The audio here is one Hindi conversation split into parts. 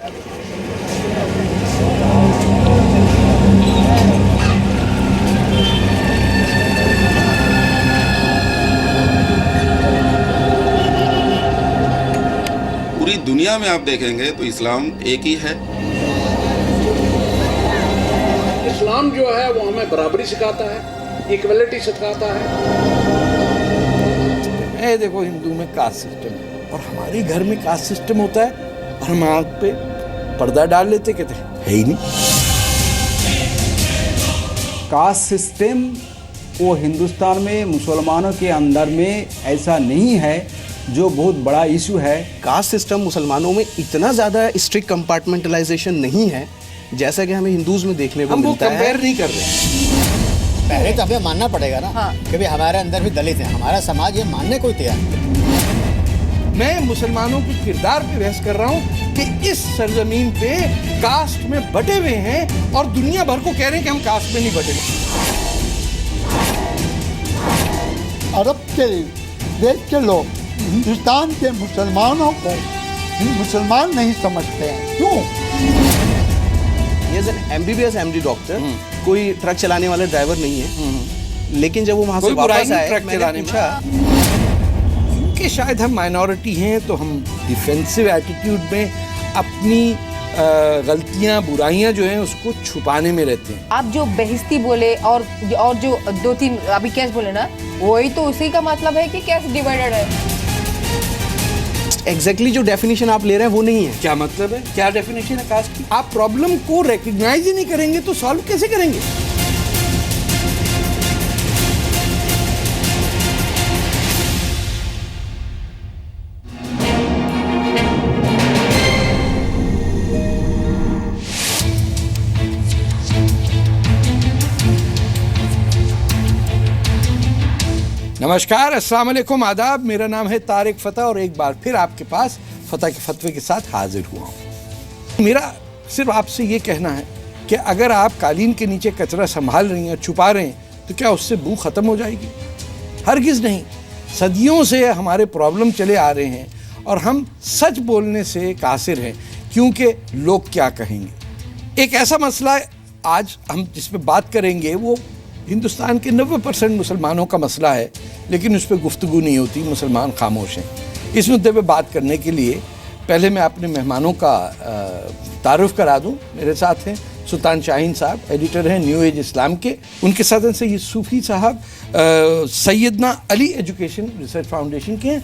पूरी दुनिया में आप देखेंगे तो इस्लाम एक ही है। इस्लाम जो है वो हमें बराबरी सिखाता है, इक्वलिटी सिखाता है। ये देखो हिंदू में कास्ट सिस्टम है और हमारे घर में कास्ट सिस्टम होता है और हम आँख पे पर्दा डाल लेते, कहते है ही नहीं। कास्ट सिस्टम वो हिंदुस्तान में मुसलमानों के अंदर में ऐसा नहीं है जो बहुत बड़ा इशू है। कास्ट सिस्टम मुसलमानों में इतना ज़्यादा स्ट्रिक्ट कंपार्टमेंटलाइजेशन नहीं है जैसा कि हमें हिंदूज़ में देखने को मिलता है। हम वो कंपेयर नहीं कर रहे। पहले तो हमें मानना पड़ेगा ना। हाँ। कि भाई हमारे अंदर भी दलित हैं, हमारा समाज ये मानने को तैयार है। मैं मुसलमानों के किरदार पे बहस कर रहा हूँ कि इस सरजमीन पे कास्ट में बटे हुए हैं और दुनिया भर को कह रहे हैं कि हम कास्ट में नहीं बटे। अरब के देश के लोग हिंदुस्तान के मुसलमानों को मुसलमान नहीं समझते हैं, क्यों? As an MBBS MD doctor कोई ट्रक चलाने वाला ड्राइवर नहीं है, लेकिन जब वो वहाँ से वापस आए ट्रक चलाने पूछा क्योंकि शायद हम माइनॉरिटी हैं तो हम डिफेंसिव एटीट्यूड में अपनी गलतियां बुराइयां जो हैं उसको छुपाने में रहते हैं। आप जो बेहिस्ती बोले और जो 2-3 अभी कैसे बोले ना, वही तो उसी का मतलब है कि कैसे डिवाइडेड है। एग्जैक्टली जो डेफिनेशन आप ले रहे हैं वो नहीं है। क्या मतलब है, क्या डेफिनेशन है कास्ट की? आप प्रॉब्लम को रिकॉग्नाइज ही नहीं करेंगे तो सॉल्व कैसे करेंगे? नमस्कार, अस्सलाम वालेकुम, आदाब। मेरा नाम है तारिक फतेह और एक बार फिर आपके पास फतेह के फतवे के साथ हाजिर हुआ हूँ। मेरा सिर्फ आपसे ये कहना है कि अगर आप कालीन के नीचे कचरा संभाल रही हैं, छुपा रहे हैं, तो क्या उससे बू ख़त्म हो जाएगी? हरगिज़ नहीं। सदियों से हमारे प्रॉब्लम चले आ रहे हैं और हम सच बोलने से कासिर हैं, क्योंकि लोग क्या कहेंगे। एक ऐसा मसला आज हम जिस पे बात करेंगे वो हिंदुस्तान के 90% मुसलमानों का मसला है, लेकिन उस पर गुफ्तगू नहीं होती, मुसलमान खामोश हैं। इस मुद्दे पे बात करने के लिए पहले मैं अपने मेहमानों का तारुफ करा दूं। मेरे साथ हैं सुल्तान शाहीन साहब, एडिटर हैं न्यू एज इस्लाम के। उनके साथ हैं सैयद सूफ़ी साहब, सैयदना अली एजुकेशन रिसर्च फाउंडेशन के हैं।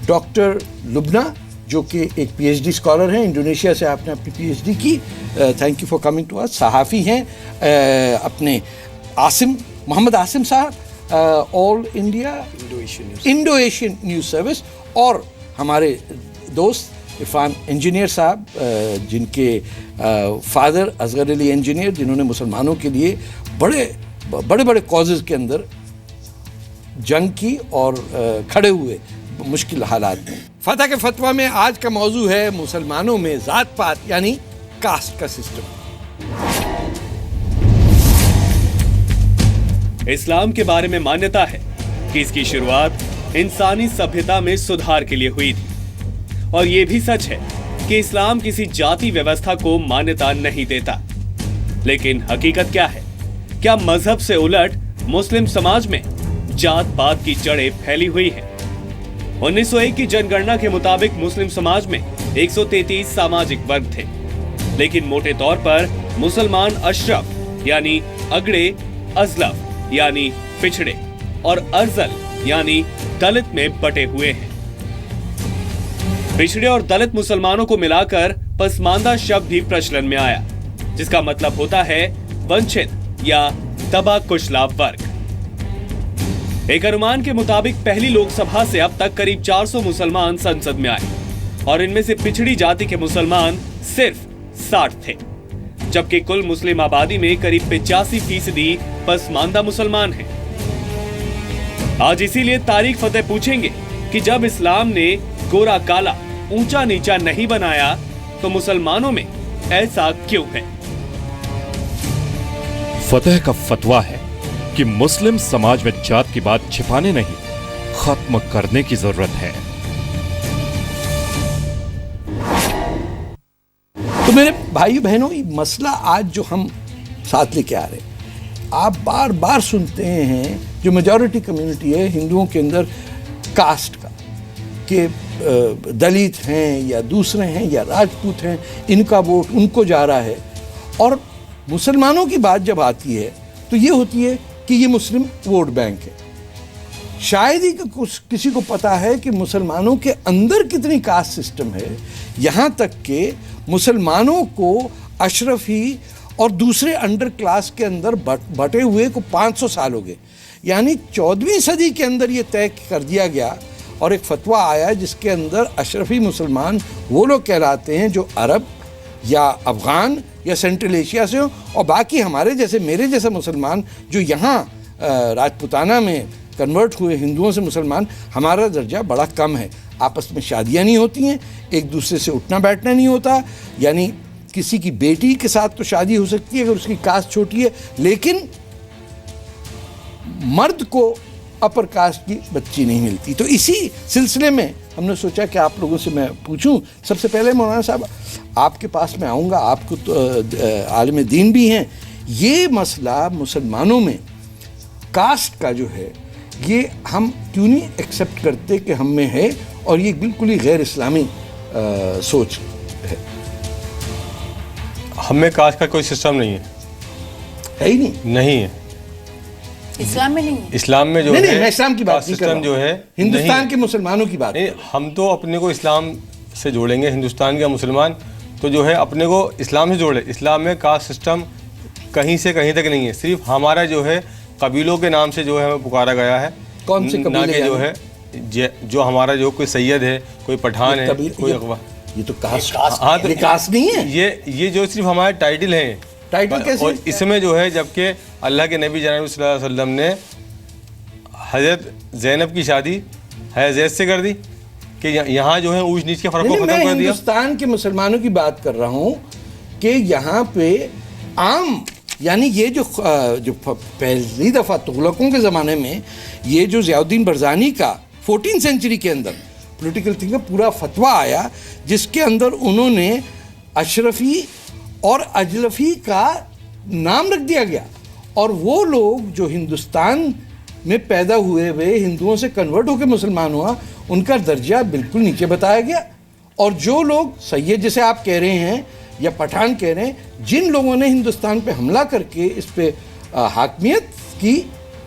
डॉक्टर लुबना जो कि एक PhD स्कॉलर हैं, इंडोनेशिया से आपने अपनी PhD की, thank you for coming to us. सहाफ़ी हैं अपने मोहम्मद आसिम साहब, All India Indo Asian News Service, और हमारे दोस्त इरफान इंजीनियर साहब, जिनके फादर असगर अली इंजीनियर, जिन्होंने मुसलमानों के लिए बड़े बड़े कॉजेज़ के अंदर जंग की और खड़े हुए मुश्किल हालात में। फतेह के फतवा में आज का मौजू है मुसलमानों में ज़ात पात यानी कास्ट का सिस्टम। इस्लाम के बारे में मान्यता है कि इसकी शुरुआत इंसानी सभ्यता में सुधार के लिए हुई थी, और ये भी सच है कि इस्लाम किसी जाति व्यवस्था को मान्यता नहीं देता। लेकिन हकीकत क्या है? क्या मजहब से उलट मुस्लिम समाज में जात पात की जड़ें फैली हुई हैं? 1901 की जनगणना के मुताबिक मुस्लिम समाज में 133 सामाजिक वर्ग थे, लेकिन मोटे तौर पर मुसलमान अशरफ यानी अगड़े, अजलफ यानी पिछड़े और अर्जल यानी दलित में बटे हुए हैं। पिछड़े और दलित मुसलमानों को मिलाकर पसमानदा शब्द भी प्रचलन में आया, जिसका मतलब होता है वंचित या दबा कुचला वर्ग। एक अनुमान के मुताबिक पहली लोकसभा से अब तक करीब 400 मुसलमान संसद में आए, और इनमें से पिछड़ी जाति के मुसलमान सिर्फ 60 थे, जबकि कुल मुस्लिम आबादी में करीब 85% पसमानदा मुसलमान हैं। आज इसीलिए तारिक फतेह पूछेंगे कि जब इस्लाम ने गोरा काला, ऊंचा नीचा नहीं बनाया, तो मुसलमानों में ऐसा क्यों है? फतेह का फतवा है कि मुस्लिम समाज में जात की बात छिपाने नहीं, खत्म करने की जरूरत है। तो मेरे भाई बहनों, ये मसला आज जो हम साथ लेके आ रहे हैं, आप बार बार सुनते हैं जो मेजॉरिटी कम्युनिटी है हिंदुओं के अंदर कास्ट का, कि दलित हैं या दूसरे हैं या राजपूत हैं, इनका वोट उनको जा रहा है। और मुसलमानों की बात जब आती है तो ये होती है कि ये मुस्लिम वोट बैंक है। शायद ही किसी को पता है कि मुसलमानों के अंदर कितनी कास्ट सिस्टम है, यहाँ तक कि मुसलमानों को अशरफी और दूसरे अंडर क्लास के अंदर बटे हुए को 500 साल हो गए। यानी 14वीं सदी के अंदर ये तय कर दिया गया और एक फतवा आया जिसके अंदर अशरफी मुसलमान वो लोग कहलाते हैं जो अरब या अफ़गान या सेंट्रल एशिया से हो, और बाकी हमारे जैसे मेरे जैसे मुसलमान जो यहाँ राजपुताना में कन्वर्ट हुए हिंदुओं से मुसलमान, हमारा दर्जा बड़ा कम है। आपस में शादियाँ नहीं होती हैं, एक दूसरे से उठना बैठना नहीं होता। यानी किसी की बेटी के साथ तो शादी हो सकती है अगर उसकी कास्ट छोटी है, लेकिन मर्द को अपर कास्ट की बच्ची नहीं मिलती। तो इसी सिलसिले में हमने सोचा कि आप लोगों से मैं पूछूं। सबसे पहले मौलाना साहब, आपके पास मैं आऊँगा, आपको तो आलिम दीन भी हैं। ये मसला मुसलमानों में कास्ट का जो है, ये हम क्यों नहीं एक्सेप्ट करते कि हम में है, और ये बिल्कुल ही गैर इस्लामी सोच है। हम में कास्ट का कोई सिस्टम नहीं है ही नहीं है। इस्लाम में नहीं है। इस्लाम में जो नहीं, है मैं इस्लाम की बात नहीं कर रहा हूं, जो है हिंदुस्तान के मुसलमानों की बात नहीं। हम तो अपने को इस्लाम से जोड़ेंगे। हिंदुस्तान का मुसलमान तो जो है अपने को इस्लाम से जोड़े। इस्लाम में कास्ट सिस्टम कहीं से कहीं तक नहीं है। सिर्फ हमारा जो है कबीलों के नाम से जो है हमें पुकारा गया है। कौन से कबीले? ना कि जो है जो हमारा जो कोई सैयद है, कोई पठान है, कोई अगवा। ये तो कास्ट, हाँ, तो कास्ट नहीं है। ये जो सिर्फ हमारे टाइटल हैं। टाइटल कैसे? और इसमें जो है, जबकि अल्लाह के नबी जनाब सल्लल्लाहु अलैहि वसल्लम ने हज़रत ज़ैनब की शादी हज़रत ज़ैद से कर दी कि यहाँ जो है ऊंच नीच के फर्क को खत्म कर दिया। हिंदुस्तान के मुसलमानों की बात कर रहा हूँ कि यहाँ पे आम, यानी ये जो पहली दफ़ा तुगलकों के ज़माने में ये जो ज़ियाउद्दीन बरज़ानी का 14th सेंचुरी के अंदर पॉलिटिकल थिंकर पूरा फतवा आया, जिसके अंदर उन्होंने अशरफी और अजलफी का नाम रख दिया गया। और वो लोग जो हिंदुस्तान में पैदा हुए हुए हिंदुओं से कन्वर्ट होकर मुसलमान हुआ, उनका दर्जा बिल्कुल नीचे बताया गया। और जो लोग सैयद जैसे आप कह रहे हैं या पठान कह रहे हैं, जिन लोगों ने हिंदुस्तान पे हमला करके इस पे हाकमियत की,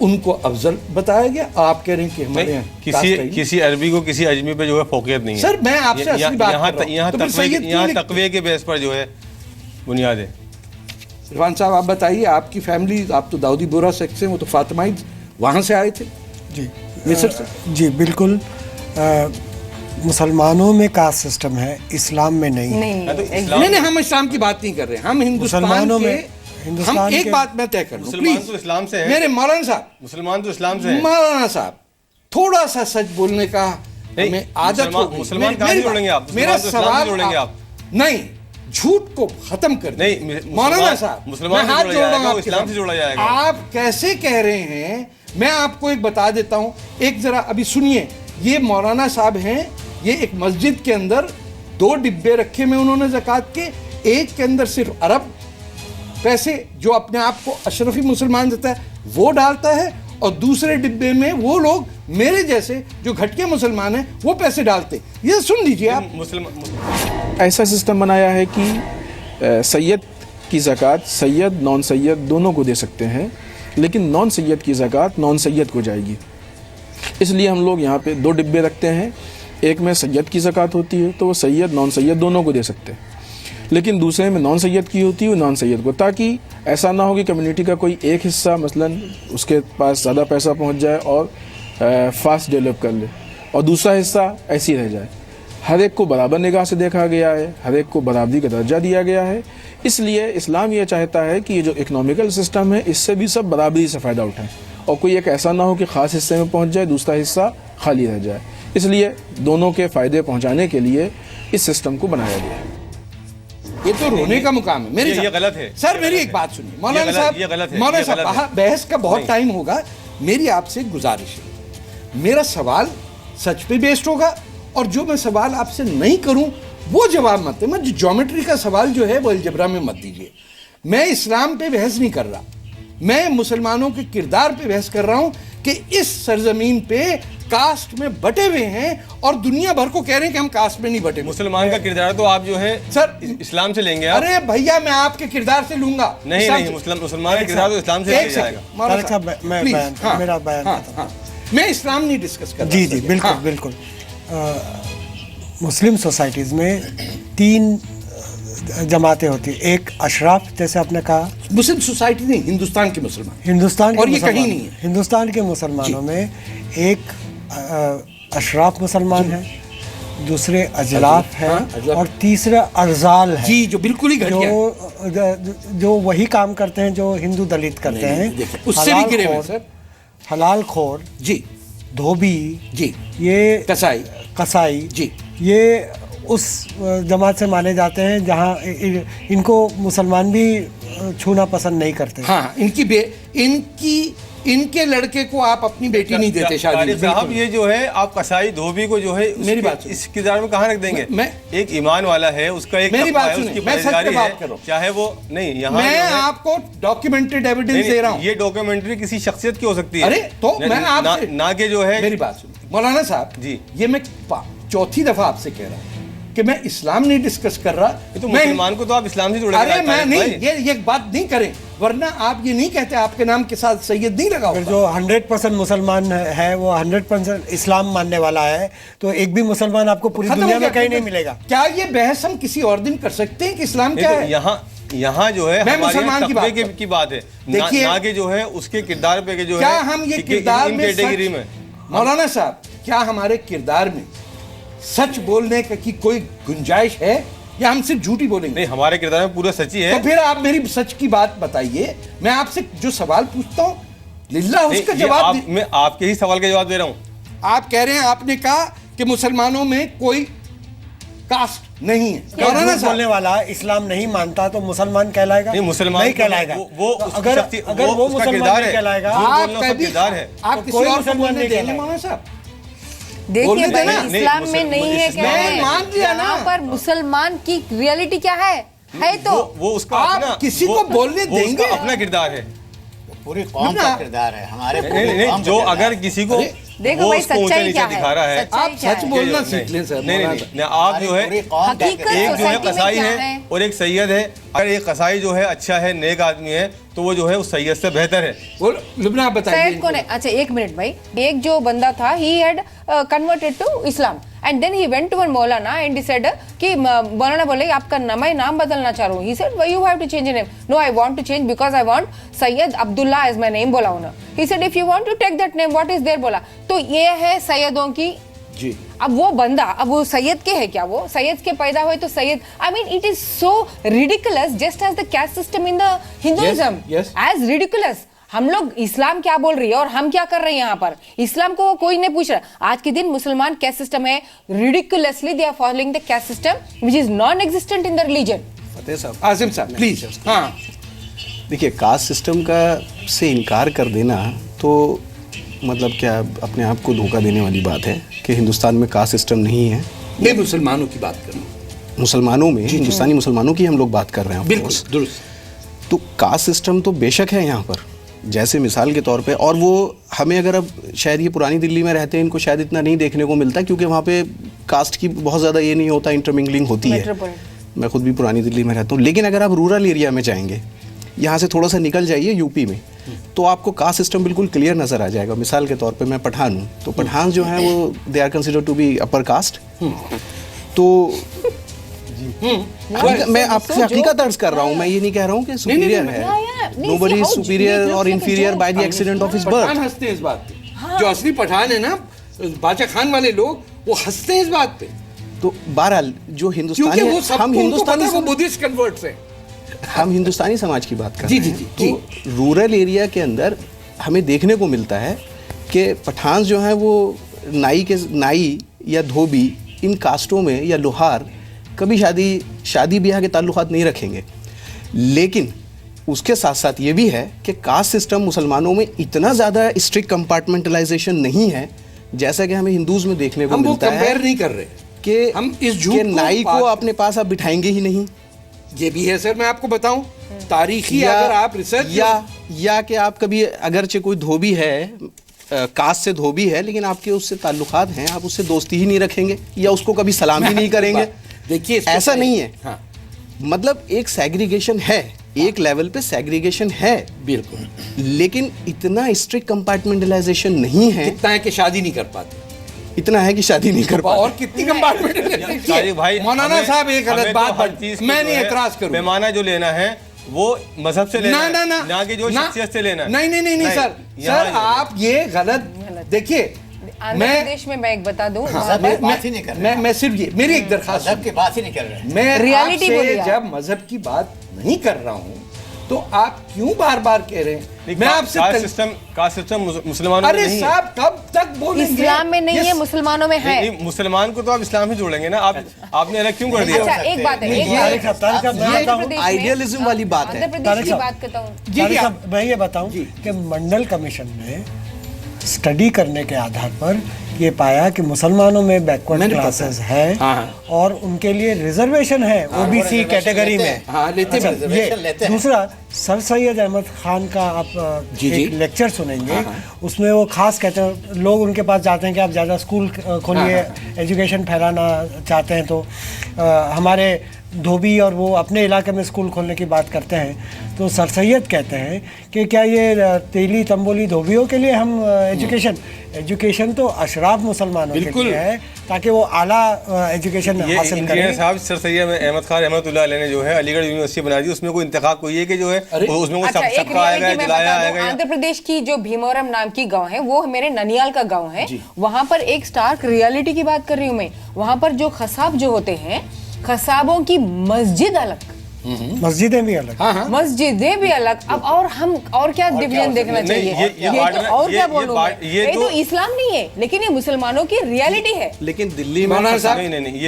उनको अफजल बताया गया। आप कह रहे हैं कि हमारे यहाँ किसी अरबी को किसी अजमी पे जो है फोकियत नहीं है। सर मैं आपसे असली बात कर रहा हूं। यहाँ तकवे के बेस पर जो है बुनियाद है। इरफान साहब आप बताइए, आपकी फैमिली, आप तो दाऊदी बोरा सेक्ट से, वो तो फातिमाइद वहाँ से आए थे। जी मिस्र से। जी बिल्कुल। मुसलमानों में कास्ट सिस्टम है, इस्लाम में नहीं। नहीं, हम इस्लाम की बात नहीं कर रहे, हम हिंदुस्तान में। हम एक बात मैं तय कर लूं, मुसलमान तो इस्लाम से है। मेरे मौलाना साहब, मुसलमान तो इस्लाम से है। मौलाना साहब, थोड़ा सा सच बोलने का हमें आदत हो गई। मुसलमान कहाँ जोड़ेंगे आप? मेरा सवाल नहीं, झूठ को खत्म कर नहीं। मौलाना साहब, मुसलमान हाथ जोड़ रहा हूं, इस्लाम से जोड़ा जाएगा। आप कैसे कह रहे हैं? मैं आपको एक बता देता हूं, एक जरा अभी सुनिए। ये मौलाना साहब हैं, ये एक मस्जिद के अंदर 2 डिब्बे रखे में उन्होंने ज़कात के। एक के अंदर सिर्फ अरब पैसे जो अपने आप को अशरफी मुसलमान देता है वो डालता है, और दूसरे डिब्बे में वो लोग मेरे जैसे जो घटिया मुसलमान हैं वो पैसे डालते। ये सुन लीजिए आप। ऐसा सिस्टम बनाया है कि सैयद की ज़कात सैयद नॉन सैयद दोनों को दे सकते हैं, लेकिन नॉन सैयद की ज़कात नॉन सैयद को जाएगी। इसलिए हम लोग यहाँ पे 2 डिब्बे रखते हैं। एक में सैयद की ज़कात होती है तो वो सैयद नॉन सैयद दोनों को दे सकते हैं, लेकिन दूसरे में नॉन सैयद की होती है वो नॉन सैयद को, ताकि ऐसा ना हो कि कम्युनिटी का कोई एक हिस्सा मसलन उसके पास ज़्यादा पैसा पहुँच जाए और फास्ट डेवलप कर ले, और दूसरा हिस्सा ऐसे ही रह जाए। हर एक को बराबर निगाह से देखा गया है, हर एक को बराबरी का दर्जा दिया गया है। इसलिए इस्लाम ये चाहता है कि ये जो इकोनॉमिकल सिस्टम है इससे भी सब बराबरी से फ़ायदा उठाएं, और कोई एक ऐसा ना हो कि ख़ास हिस्से में पहुँच जाए, दूसरा हिस्सा खाली रह जाए। इसलिए दोनों के फ़ायदे पहुँचाने के लिए इस सिस्टम को बनाया गया है। ये तो रोने का मुकाम है। मेरी ये गलत है सर, मेरी एक बात सुनिए मौलाना साहब। मौलाना साहब, बहस का बहुत टाइम होगा, मेरी आपसे गुजारिश है, मेरा सवाल सच पे बेस्ड होगा, और जो मैं सवाल आपसे नहीं करूं वो जवाब मत दे, जो ज्योमेट्री का सवाल जो है वो अलजबरा में मत दीजिए। मैं इस्लाम पे बहस नहीं कर रहा, मैं मुसलमानों के किरदार पे बहस कर रहा हूं कि इस सरजमीन पे कास्ट में बटे हुए हैं और दुनिया भर को कह रहे हैं कि हम कास्ट में नहीं बटे। मुसलमान का किरदार तो आप जो है सर इस्लाम से लेंगे आप? अरे भैया मैं आपके किरदार से लूंगा। नहीं, मुसलमान का किरदार तो इस्लाम से जाएगा। मेरा बयान मैं इस्लाम नहीं डिस्कस कर रहा। जी जी बिल्कुल बिल्कुल। मुस्लिम सोसाइटीज़ में 3 जमातें होती है। एक अशराफ, जैसे आपने कहा, मुस्लिम सोसाइटी नहीं, हिंदुस्तान के मुसलमान, हिंदुस्तान और के ये कहीं नहीं है। हिंदुस्तान के मुसलमानों में एक अशराफ मुसलमान है, दूसरे अजलाफ हैं और तीसरा अर्जाल है। जी, जो बिल्कुल ही घटिया, जो वही काम करते हैं जो हिंदू दलित करते हैं, उससे भी गिरे हुए सर। हलाल खोर जी, धोबी जी, ये कसाई जी, ये उस जमात से माने जाते हैं जहाँ इनको मुसलमान भी छूना पसंद नहीं करते। हाँ, इनके लड़के को आप अपनी बेटी नहीं देते शादी में। साहब ये जो है आप कसाई धोबी को जो है मेरी बात इस किरदार में कहाँ रख देंगे? मैं एक ईमान वाला है, उसका एक मेरी बात सुनिए, मैं सच में बात कर रहा हूँ, चाहे वो नहीं, यहाँ मैं आपको डॉक्यूमेंटेड एविडेंस दे रहा हूँ। ये डॉक्यूमेंट्री किसी शख्सियत की हो सकती है। अरे तो मैं आपसे ना के जो है, मेरी बात सुनिए मौलाना साहब जी, ये मैं चौथी दफा आपसे कह रहा हूँ कि मैं इस्लाम नहीं डिस्कस कर रहा। तो मुसलमान को तो आप इस्लाम से जोड़ेंगे। अरे मैं नहीं, ये बात नहीं करें, वरना आप ये नहीं कहते आपके नाम के साथ सैयद नहीं लगा। जो 100% मुसलमान है वो 100% इस्लाम मानने वाला है, तो एक भी मुसलमान आपको पूरी दुनिया में कहीं नहीं मिलेगा। क्या ये बहस हम किसी और दिन कर सकते हैं कि इस्लाम क्या है? यहाँ जो है मैं मुसलमान की बात है, देखिए ना के जो है उसके किरदार पे जो है, क्या हम ये किरदार में मौलाना साहब, क्या हमारे किरदार में सच बोलने की कोई गुंजाइश है या हम सिर्फ झूठी बोलेंगे? नहीं, हमारे किरदार में पूरा सच ही है। तो फिर आप मेरी सच की बात बताइए। मैं आपसे जो सवाल पूछता हूँ लिल्लाह उसका जवाब मैं आपके ही सवाल का जवाब दे रहा हूँ। आप कह रहे हैं, आपने कहा कि मुसलमानों में कोई कास्ट नहीं है। बोलने वाला इस्लाम नहीं मानता तो मुसलमान कहलाएगा? नहीं, मुसलमान नहीं कहलाएगा। वो अगर वो मुसलमान नहीं कहलाएगा, आप किसी और को बोलने देंगे मौलाना साहब? देखिए भाई, इस्लाम में नहीं है क्या है? मान लिया ना। यहाँ पर मुसलमान की रियलिटी क्या है तो वो उसका आप किसी को बोलने देंगे? अपना किरदार है, पूरी कौम का किरदार है हमारे। नहीं, जो अगर किसी को देखो भाई सच्चाई क्या दिखा रहा है, आप सच बोलना सीख लें सर। नहीं, आप जो है एक जो है कसाई है और एक सैयद है। अगर एक कसाई जो है अच्छा है, नेक आदमी है, तो वो जो है उस सैयद से बेहतर है। वो लुबना बताइए। सैयद कौन है? अच्छा एक मिनट भाई, एक जो बंदा था he had converted to Islam and then he went to one Maulana and he said कि मौलाना बोले आपका नाम बदलना चाह रहा हूँ। He said why you have to change your name? No, I want to change because I want Syed Abdullah as my name बोला उन्होंने। He said if you want to take that name what is there बोला। तो ये है सैयदों की जी। अब वो बंदा, अब वो सैयद के है क्या? वो सैयद के पैदा हुए तो Syed, I mean it is so ridiculous just as the caste system in the Hinduism as ridiculous. हम लोग इस्लाम क्या बोल रही है और हम क्या कर रहे हैं यहाँ पर? इस्लाम को कोई नहीं पूछ रहा। आज के दिन मुसलमान कैस्ट सिस्टम है, ridiculously they are following the caste system which is non existent in the religion. Fateh साहब, आसिम साहब प्लीज। हाँ देखिए, कास्ट सिस्टम का से इनकार कर देना तो मतलब क्या अपने आप को धोखा देने वाली बात है कि हिंदुस्तान में कास्ट सिस्टम नहीं है। मैं मुसलमानों की बात कर रहा हूँ, मुसलमानों में, हिंदुस्तानी मुसलमानों की हम लोग बात कर रहे हैं। बिल्कुल दुरुस्त। तो कास्ट सिस्टम तो बेशक है यहाँ पर, जैसे मिसाल के तौर पे, और वो हमें अगर अब शायद ये पुरानी दिल्ली में रहते हैं इनको शायद इतना नहीं देखने को मिलता, क्योंकि वहाँ पे कास्ट की बहुत ज़्यादा ये नहीं होता, इंटरमिंगलिंग होती है। मैं खुद भी पुरानी दिल्ली में रहता हूँ। लेकिन अगर आप रूरल एरिया में जाएंगे, यहाँ से थोड़ा सा निकल जाइए यूपी में, तो आपको कास्ट सिस्टम बिल्कुल क्लियर नज़र आ जाएगा। मिसाल के तौर पे मैं पठान हूँ, तो पठान जो हैं वो they are consider to be upper caste. तो मैं आपसे हकीकत अर्ज कर रहा हूँ, मैं ये नहीं कह रहा हूँ कि सुपीरियर है। नोबडी इज सुपीरियर और inferior by the accident of his birth. Pathan हंसते हैं इस बात पे। जो असली पठान है ना, बाचा खान वाले लोग, वो हंसते हैं इस बात पे। तो बहरहाल जो हिंदुस्तानी, हम हिंदुस्तानी, वो बुद्धिस्ट कन्वर्ट्स हैं। हम हिंदुस्तानी समाज की बात कर रहे हैं। जी। तो रूरल एरिया के अंदर हमें देखने को मिलता है कि पठान जो हैं वो नाई या धोबी, इन कास्टों में, या लोहार कभी शादी ब्याह के ताल्लुकात नहीं रखेंगे। लेकिन उसके साथ साथ ये भी है कि कास्ट सिस्टम मुसलमानों में इतना ज़्यादा स्ट्रिक्ट कंपार्टमेंटलाइजेशन नहीं है जैसा कि हमें हिंदूज़ में देखने को मिलता है। कंपेयर नहीं कर रहे हम इस झूठ नाई को अपने पास आप बिठाएंगे ही नहीं। ये भी है सर, मैं आपको बताऊं तारीखी अगर आप रिसर्च या कि आप कभी अगरचे कोई धोबी है, कास्ट से धोबी है, लेकिन आपके उससे ताल्लुकात हैं, आप उससे दोस्ती ही नहीं रखेंगे या उसको कभी सलाम ही नहीं करेंगे। देखिए ऐसा नहीं है। हाँ। मतलब एक सेग्रीगेशन है, एक लेवल पे सेग्रीगेशन है बिल्कुल, लेकिन इतना स्ट्रिक्ट कंपार्टमेंटलाइजेशन नहीं है। इतना है कि शादी नहीं कर पाते, इतना है कि शादी नहीं कर पाते। और कितनी कंपार्टमेंट भाई मौलाना साहब एक गलत बात हर चीज मैं नहीं एतराज करूं। पैमाना जो लेना है वो मजहब से लेना है, ना कि जो शख्सियत से लेना है। नहीं सर आप ये गलत देखिए। आंध्र प्रदेश में मैं एक बता दूं, मैं सिर्फ ये मेरी एक दरखास्त मजहब की बात ही नहीं कर रहे। मैं रियलिटी आपसे जब मजहब की बात नहीं कर रहा हूँ तो आप क्यों बार बार कह रहे हैं? मैं आपसे कास्ट सिस्टम मुसलमानों में नहीं है। साहब कब तक बोलेंगे? इस्लाम में नहीं है, मुसलमानों में है। मुसलमान को तो आप इस्लाम ही जोड़ेंगे ना, आपने अलग क्यों कर दिया? अच्छा एक बात है, आइडियलिज्म वाली बात है। आंध्र प्रदेश की बात करता हूँ। मैं ये बताऊं कि मंडल कमीशन ने स्टडी करने के आधार पर ये पाया कि मुसलमानों में बैकवर्ड क्लासेस है और उनके लिए रिजर्वेशन है ओबीसी कैटेगरी में। ये दूसरा, सर सैयद अहमद खान का आप एक लेक्चर सुनेंगे, उसमें वो खास कहते हैं, लोग उनके पास जाते हैं कि आप ज़्यादा स्कूल खोलिए, एजुकेशन फैलाना चाहते हैं तो हमारे धोबी और वो अपने इलाके में स्कूल खोलने की बात करते हैं। तो सर सैयद कहते हैं कि क्या ये तेली तंबोली धोबियों के लिए हम एजुकेशन तो अशराफ मुसलमानों के लिए है ताकि वो आला एजुकेशन हासिल करें। साहब सर सैयद अहमद खान रहमतुल्लाह अलैह ने जो है अलीगढ़ यूनिवर्सिटी बना दी, उसमें कोई इंतखाब कोई है कि जो है उसमें कोई सबका आएगा, जुलाया आएगा। आंध्र प्रदेश की जो भीमवरम नाम की गांव है वो मेरे ननियाल का गांव है, वहां पर एक स्टार्क रियलिटी की बात कर रही हूँ मैं। वहां पर जो खसाब जो होते हैं, खसाबों की मस्जिद अलग, मस्जिदें भी अलग, मस्जिदें भी अलग। अब और क्या डिवीजन देखना चाहिए? ये तो और क्या बोलूं, ये तो इस्लाम नहीं है लेकिन ये मुसलमानों की रियलिटी है। लेकिन दिल्ली में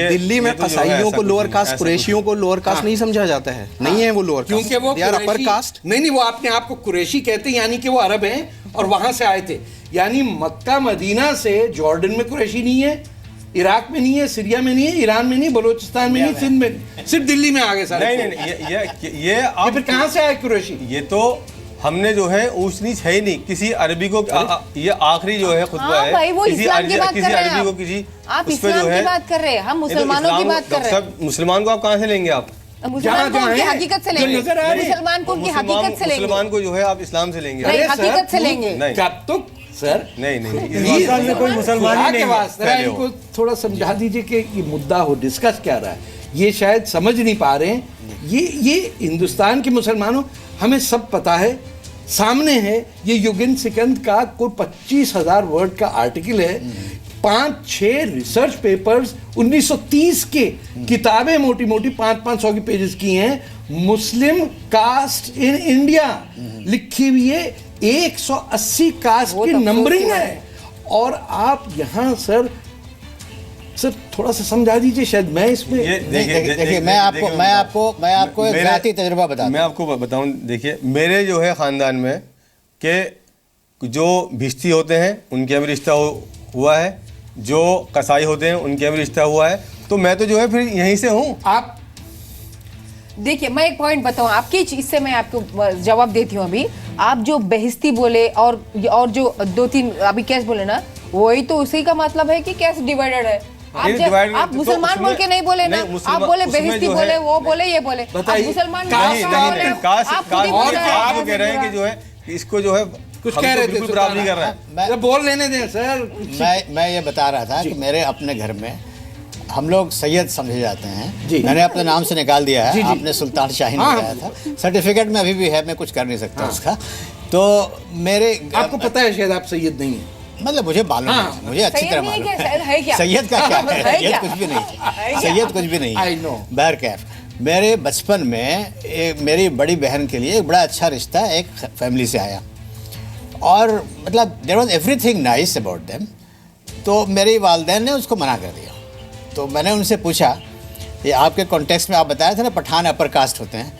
दिल्ली में कसाईयों को लोअर कास्ट, कुरैशियों को लोअर कास्ट नहीं समझा जाता है। नहीं है वो लोअर कास्ट, क्योंकि वो अपर कास्ट नहीं, वो अपने आप को कुरैशी कहते हैं, यानी कि वो अरब हैं और वहां से आए थे। यानी मक्का मदीना से जॉर्डन में कुरैशी नहीं है, इराक में नहीं है, सीरिया में नहीं है, ईरान में नहीं, बलोचिस्तान में नहीं, सिंध में, सिर्फ दिल्ली में आ गए सारे। नहीं, ये फिर कहाँ से आए कुरैशी? ये तो हमने जो है ऊंच नीच है ही नहीं किसी अरबी को। ये आखिरी जो है खुतबा है, भाई वो इस्लाम की बात कर रहे हैं को किसी आप इस्लाम की बात कर रहे हैं, हम मुसलमानों की बात कर रहे हैं। मुसलमान को आप कहाँ से लेंगे? आप मुसलमान को उनकी हकीकत से लेंगे, मुसलमान को उनकी हकीकत से लेंगे, मुसलमान को जो है आप इस्लाम से लेंगे, हकीकत से लेंगे। कब तो सर नहीं में कोई मुसलमान ही नहीं है। इनको थोड़ा समझा दीजिए कि ये मुद्दा हो डिस्कस क्या रहा है, ये शायद समझ नहीं पा रहे हैं। ये हिंदुस्तान के मुसलमानों, हमें सब पता है, सामने है। ये युगन सिकंद का कोई 25,000 वर्ड का आर्टिकल है, 5-6 रिसर्च पेपर्स 1930 के, किताबें मोटी मोटी 500 की पेजेस की हैं, मुस्लिम कास्ट इन इंडिया लिखी हुई है, 180 कास्ट की नंबरिंग है। और आप यहाँ सर थोड़ा सा समझा दीजिए, शायद मैं इसमें देखिए मैं आपको एक ज़ाती तजुर्बा बताऊं। मैं आपको बताऊं, देखिए मेरे जो है ख़ानदान में के जो भिश्ती होते हैं उनके यहाँ भी रिश्ता हुआ है, जो कसाई होते हैं उनके यहाँ भी रिश्ता हुआ है, तो मैं तो जो है फिर यहीं से हूँ। आप देखिए, मैं एक पॉइंट बताऊं आपकी, इससे मैं आपको जवाब देती हूँ। अभी आप जो बेहिस्ती बोले और जो 2-3 अभी कैसे बोले ना, वही तो उसी का मतलब है कि कैसे डिवाइडेड है। आप मुसलमान बोल के नहीं बोले ना, आप बोले बेहिस्ती बोले, वो बोले, ये बोले, मुसलमान आप कह रहे हैं कि जो है इसको जो है कुछ कह रहे थे, बराबर नहीं कर रहा है, बोल लेने दें सर। मैं ये बता रहा था कि मेरे अपने घर में हम लोग सैयद समझे जाते हैं, मैंने अपने नाम से निकाल दिया है, आपने सुल्तान शाहीन बताया था, सर्टिफिकेट में अभी भी है, मैं कुछ कर नहीं सकता उसका। तो मेरे आपको पता है शायद आप सैयद नहीं है, मतलब मुझे मालूम है, मुझे अच्छी तरह मालूम है सैयद का क्या है, सैयद कुछ भी नहीं, सैयद कुछ भी नहीं है। बहरकैफ मेरे बचपन में मेरी बड़ी बहन के लिए एक बड़ा अच्छा रिश्ता एक फैमिली से आया और मतलब there was everything nice about them. तो मेरी वालिदैन ने उसको मना कर दिया। तो मैंने उनसे पूछा, ये आपके कॉन्टेक्स्ट में आप बताए थे ना पठान अपर कास्ट होते हैं,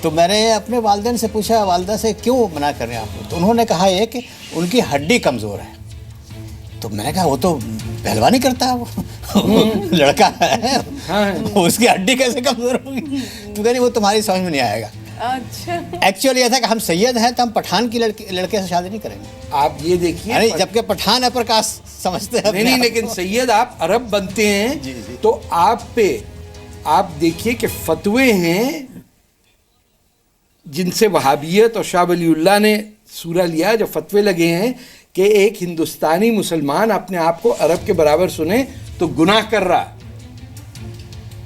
तो मैंने अपने वालिदैन से पूछा, वालिदा से क्यों मना कर रहे हैं आप? तो उन्होंने कहा ये कि उनकी हड्डी कमज़ोर है, तो मैंने कहा वो तो पहलवानी करता है वो लड़का है, उसकी हड्डी कैसे कमजोर होगी? तो कहनी वो तुम्हारी समझ में नहीं आएगा। अच्छा, एक्चुअली ये था कि हम सैयद हैं तो हम पठान की लड़के से शादी नहीं करेंगे। आप ये देखिए, अरे जबकि पठान है प्रकाश समझते हैं। नहीं, लेकिन सैयद आप अरब बनते हैं जी, जी। तो आप पे आप देखिए कि फतवे हैं जिनसे वहाबियत और शाह वलीउल्लाह ने सूरा लिया, जो फतवे लगे हैं कि एक हिंदुस्तानी मुसलमान अपने आप को अरब के बराबर सुने तो गुनाह कर रहा।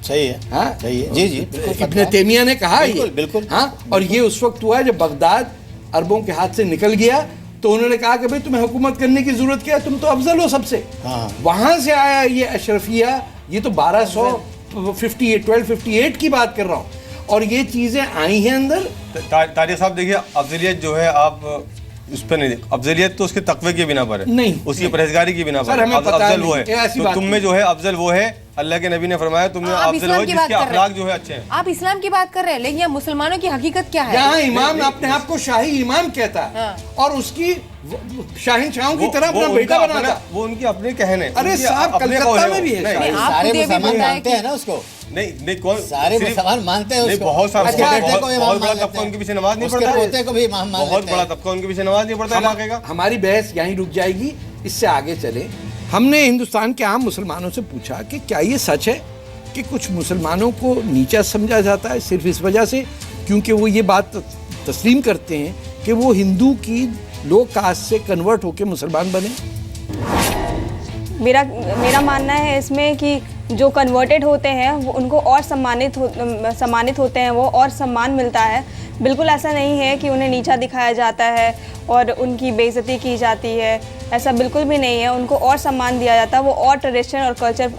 सही है, हाँ सही है, जी जी। इब्न तैमिया ने कहा बिल्कुल, बिल्कुल। हाँ, और ये उस वक्त हुआ जब बगदाद अरबों के हाथ से निकल गया तो उन्होंने कहा कि भाई तुम्हें हुकूमत करने की जरूरत क्या है, तुम तो अफजल हो सबसे। हाँ। वहां से आया ये अशरफिया, ये तो 1258 की बात कर रहा हूँ, और ये चीजें आई हैं अंदर। तारिक साहब देखिए, अफजलियत जो है आप उस पर नहीं, अफजलियत तो उसके तकवे के बिना पर है, नहीं उसकी परहेजगारी की बिना पर है। अफजल वो है, तो तुम में जो है अफजल वो है, अल्लाह के नबी ने फरमाया तुम में अफजल हो जिसके अखलाक जो है अच्छे हैं। आप इस्लाम की बात कर रहे हैं, लेकिन यहाँ मुसलमानों की हकीकत क्या है? यहाँ इमाम अपने आप को शाही इमाम कहता है और उसकी शाहिनशाहों की तरह अपना बेटा बनाता। वो उनके अपने कहने। अरे साहब, कलकत्ता में भी है। सारे मुसलमान मानते हैं ना उसको? नहीं, कौन सारे मुसलमान मानते हैं उसको? बहुत सारे, बहुत बड़ा तबका उनके पीछे नमाज नहीं पढ़ता, पोते को भी इमाम मान लेते हैं। बहुत बड़ा तबका उनके पीछे नमाज नहीं पढ़ता इलाके का। हमारी बहस यहीं रुक जाएगी, इससे आगे चले। हमने हिंदुस्तान के आम मुसलमानों से पूछा कि क्या ये सच है कि कुछ मुसलमानों को नीचा समझा जाता है सिर्फ इस वजह से क्योंकि वो ये बात तस्लीम करते हैं कि वो हिंदू की लो कास्ट से कन्वर्ट होकर मुसलमान बने? मेरा मानना है इसमें कि जो कन्वर्टेड होते हैं वो उनको और सम्मानित होते हैं, वो और सम्मान मिलता है। बिल्कुल ऐसा नहीं है कि उन्हें नीचा दिखाया जाता है और उनकी बेइज्जती की जाती है, ऐसा बिल्कुल भी नहीं है। उनको और सम्मान दिया जाता है, वो और ट्रेडिशन और कल्चर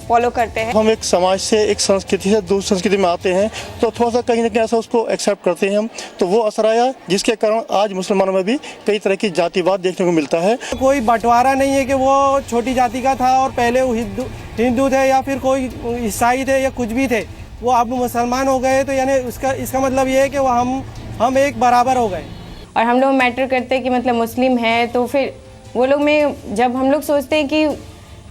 फॉलो करते हैं। हम एक समाज से, एक संस्कृति से दूसरी संस्कृति में आते हैं तो थोड़ा सा कहीं ना कहीं ऐसा उसको एक्सेप्ट करते हैं हम, तो वो असर आया जिसके कारण आज मुसलमानों में भी कई तरह की जातिवाद देखने को मिलता है। कोई बंटवारा नहीं है कि वो छोटी जाति का था और पहले वो हिंदू थे या फिर कोई ईसाई थे या कुछ भी थे, वो अब मुसलमान हो गए, तो यानी इसका मतलब ये है कि वो हम एक बराबर हो गए। और हम लोग मैटर करते हैं कि मतलब मुस्लिम है तो फिर वो लोग में जब हम लोग सोचते हैं कि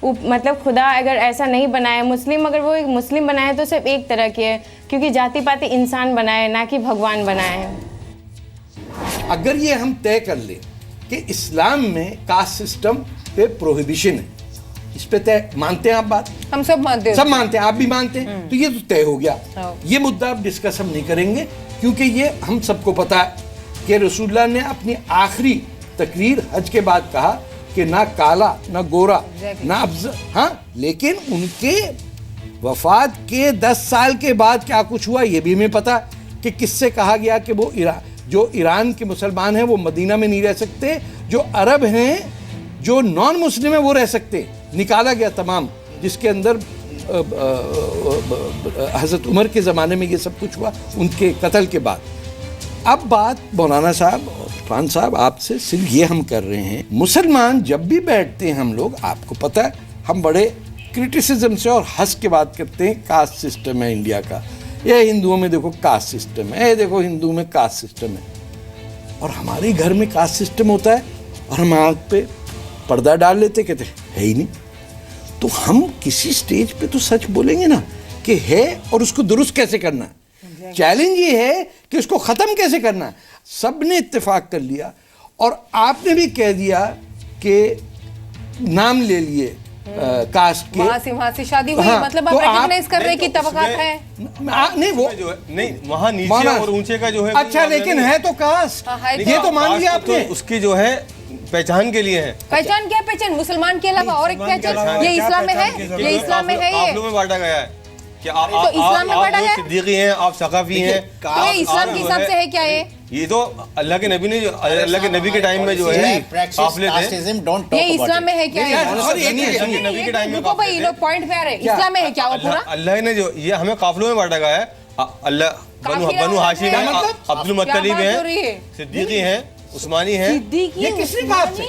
मतलब खुदा अगर ऐसा नहीं बनाए, मुस्लिम अगर वो एक मुस्लिम बनाए तो सिर्फ एक तरह की है, क्योंकि जाति पाति इंसान बनाए ना कि भगवान बनाए हैं। अगर ये हम तय कर ले कि इस्लाम में कास्ट सिस्टम पे प्रोहिबिशन है, इस पे तय मानते हैं आप बात? हम सब मानते हैं, सब मानते हैं, आप भी मानते हैं, तो ये तो तय हो गया। ये मुद्दा अब डिस्कस हम नहीं करेंगे क्योंकि ये हम सबको पता है कि रसूलुल्लाह ने अपनी आखिरी तकरीर हज के बाद कहा कि ना काला ना गोरा ना अफजल। हाँ, लेकिन उनके वफात के 10 साल के बाद क्या कुछ हुआ ये भी हमें पता कि किससे कहा गया कि वो जो ईरान के मुसलमान हैं वो मदीना में नहीं रह सकते, जो अरब हैं, जो नॉन मुस्लिम है वो रह सकते। निकाला गया तमाम, जिसके अंदर हज़रत उमर के ज़माने में ये सब कुछ हुआ उनके कत्ल के बाद। अब बात मौलाना साहब और इरफान साहब आपसे सिर्फ ये हम कर रहे हैं, मुसलमान जब भी बैठते हैं हम लोग, आपको पता है हम बड़े क्रिटिसिज्म से और हंस के बात करते हैं, कास्ट सिस्टम है इंडिया का, ये हिंदुओं में देखो कास्ट सिस्टम है, देखो हिंदू में कास्ट सिस्टम है, और हमारे घर में कास्ट सिस्टम होता है और हम आँख पे पर्दा डाल लेते, कहते है ही नहीं। तो हम किसी स्टेज पे तो सच बोलेंगे ना कि है, और उसको दुरुस्त कैसे करना है। चैलेंज ये है कि उसको ख़त्म कैसे करना है। सब ने इत्तेफाक कर लिया और आपने भी कह दिया कि नाम ले लिए कास्ट के, वहाँ से शादी हुई, हाँ, मतलब आप रिकॉग्नाइज कर रहे हैं कि तबकात है। नहीं वो जो है, नहीं वहाँ नीचे और ऊंचे का जो है, अच्छा लेकिन है तो कास्ट, ये तो मान लिया आपने, उसकी जो है पहचान के लिए है। पहचान क्या पहचान? मुसलमान के अलावा और एक पहचान ये इस्लाम में है, ये इस्लाम में है, ये में बांटा गया है कि आप इस्लाम में बांटा गया है, सिद्दीकी हैं, आप सकाफी हैं, ये इस्लाम के हिसाब से है क्या? ये तो अल्लाह के नबी ने, अल्लाह के नबी के टाइम में जो है काफिले थे, ये इस्लाम में है क्या? नबी के टाइम में भाई लोग पॉइंट पे आ रहे हैं, इस्लाम में है क्या वो पूरा? अल्लाह ने जो ये हमें काफिलों में बांटा गया है, अल्लाह बनु हाशिम है, अब्दुल मुत्तलिब हैं, सिद्दीकी हैं, उस्मानी हैं। ये किसने कहा आपसे?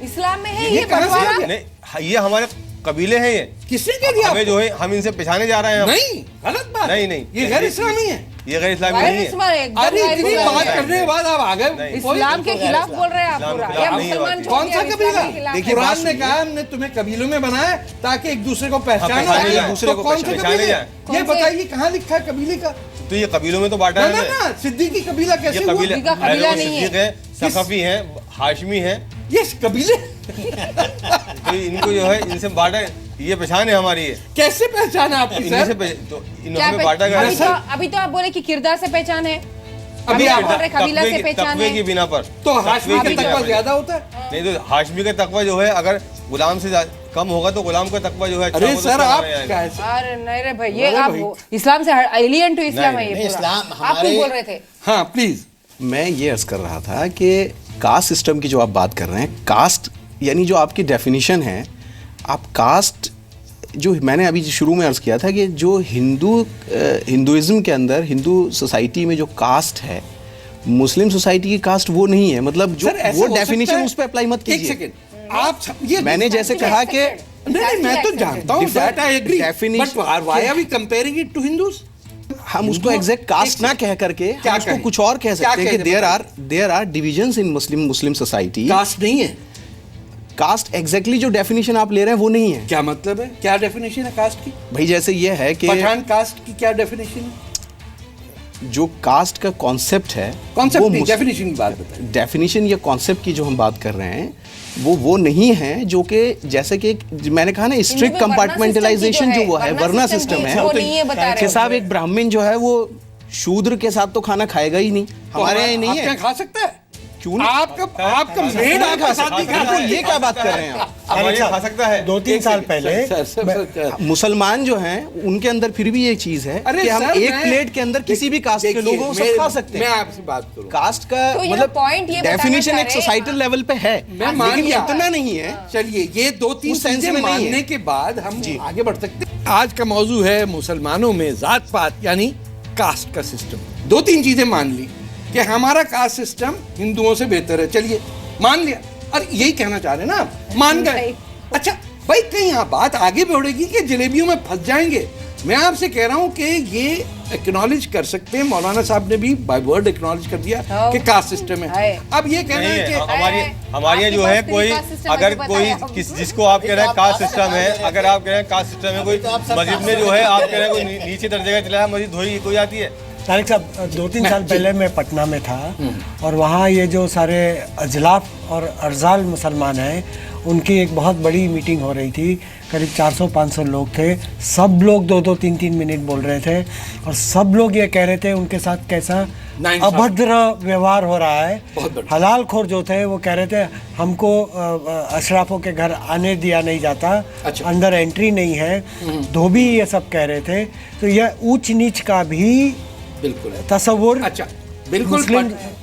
इस्लाम में है ये बंटवारा? नहीं, ये हमारे कबीले हैं, ये किसने कह दिया? हमें जो है हम इनसे पहचाने जा रहे हैं। नहीं, गलत बात। नहीं, ये गैर इस्लामी है। ये गैर इस्लामी नहीं है। अरे इतनी बात करने के बाद आप आ गए इस्लाम के खिलाफ बोल रहे हैं आप पूरा। ये मुसलमान कौन सा कबीला? देखिए कुरान ने कहा हमने तुम्हें कबीलों में बनाया ताकि एक दूसरे को पहचानो। तो कौन से कबीले? ये बताइए कहाँ लिखा है कबीले का? तो ये कबीलों में तो बांटा है ना। सिद्दीकी कबीला कैसे हुआ? कबीला नहीं है, सकाफी है, हाशमी है, ये कबीले। तो इनको जो है इनसे बांटा, ये पहचान है हमारी। है कैसे पहचान है आपकी सर? तो इन्होंने बांटा गया। अभी तो आप बोले कि किरदार से पहचान है, अभी आप बोल रहे कबीला से पहचान है की बिना पर। तो हाशमी का तकवा ज्यादा होता है? नहीं, तो हाशमी का तकवा जो है अगर गुलाम से कम होगा तो गुलाम का तकवा जो है अच्छा। अरे सर आप अरे नहीं रे भाई, ये आप इस्लाम से एलियन टू इस्लाम है ये पूरा। आप कुछ बोल रहे थे? हाँ प्लीज। मैं ये अर्ज कर रहा था कि कास्ट सिस्टम की जो आप बात कर रहे हैं, कास्ट यानी जो आपकी डेफिनेशन है, आप कास्ट जो मैंने अभी शुरू में अर्ज किया था कि जो हिंदुइज्म के अंदर हिंदू सोसाइटी में जो कास्ट है, मुस्लिम सोसाइटी की कास्ट वो नहीं है। मतलब जो वो डेफिनेशन उस पर अप्लाई मत कीजिए। एक सेकंड, आप ये मैंने जैसे कहा कि नहीं मैं तो जानता हूँ that I agree, but why are we comparing it to Hindus? हम उसको एग्जैक्ट कास्ट ना कह करके हम उसको कुछ और कह सकते हैं कि there are divisions in Muslim society. Caste नहीं है, कास्ट एग्जैक्टली जो डेफिनेशन आप ले रहे हैं वो नहीं है। क्या मतलब है? क्या डेफिनेशन है कास्ट की? भाई जैसे ये है कि पठान कास्ट की क्या डेफिनेशन है? जो कास्ट का कॉन्सेप्ट है, कॉन्सेप्ट नहीं, डेफिनेशन की बात बताइए। डेफिनेशन या कॉन्सेप्ट की जो हम बात कर रहे हैं वो नहीं है जो कि जैसे कि मैंने कहा ना स्ट्रिक्ट कंपार्टमेंटलाइजेशन जो वो है, वर्ना सिस्टम है कि साहब एक ब्राह्मण जो है वो शूद्र के साथ तो खाना खाएगा ही नहीं। हमारे यहाँ नहीं है। खा सकता है? क्यों नहीं? आपका मेड आपका साथ नहीं खाता। ये क्या बात कर रहे हैं आप? खा सकता है। 2-3 साल पहले मुसलमान जो हैं उनके अंदर फिर भी ये चीज है कि हम एक प्लेट के अंदर किसी भी कास्ट के लोगों से खा सकते हैं। मैं आपसे बात करूं, कास्ट का मतलब डेफिनेशन एक सोसाइटल लेवल पे है, लेकिन इतना नहीं है। चलिए ये 2-3 चीजें मानने के बाद हम आगे बढ़ सकते हैं। आज का मौजू है मुसलमानों में जात पात यानी कास्ट का सिस्टम। 2-3 चीजें मान ली कि हमारा कास्ट सिस्टम हिंदुओं से बेहतर है, चलिए मान लिया, और यही कहना चाह रहे हैं ना आप, मान गए। अच्छा भाई कहीं यहाँ बात आगे बढ़ेगी कि जलेबियों में फंस जाएंगे। मैं आपसे कह रहा हूँ कि ये एक्नॉलेज कर सकते हैं, मौलाना साहब ने भी बाय वर्ड एक्नॉलेज कर दिया कि कास्ट सिस्टम है। अब ये कहना है कि हमारे यहाँ जो है कोई अगर कोई जिसको आप कह रहे हैं कास्ट सिस्टम है, अगर आप कह रहे हैं कास्ट सिस्टम है, कोई मस्जिद में जो है आप कह रहे हैं कोई नीचे दर्जे का चला है मस्जिद धोई कोई आती है। तारिक साहब 2-3 साल पहले मैं पटना में था और वहाँ ये जो सारे अजलाफ और अर्जाल मुसलमान हैं उनकी एक बहुत बड़ी मीटिंग हो रही थी। करीब 400-500 लोग थे। सब लोग 2-2, 3-3 मिनट बोल रहे थे और सब लोग ये कह रहे थे उनके साथ कैसा अभद्र व्यवहार हो रहा है। हलाल खोर जो थे वो कह रहे थे हमको अशराफों के घर आने दिया नहीं जाता, अंदर एंट्री नहीं है, धोबी, ये सब कह रहे थे। तो यह ऊंच नीच का भी बिल्कुल तस्वुर। अच्छा बिल्कुल।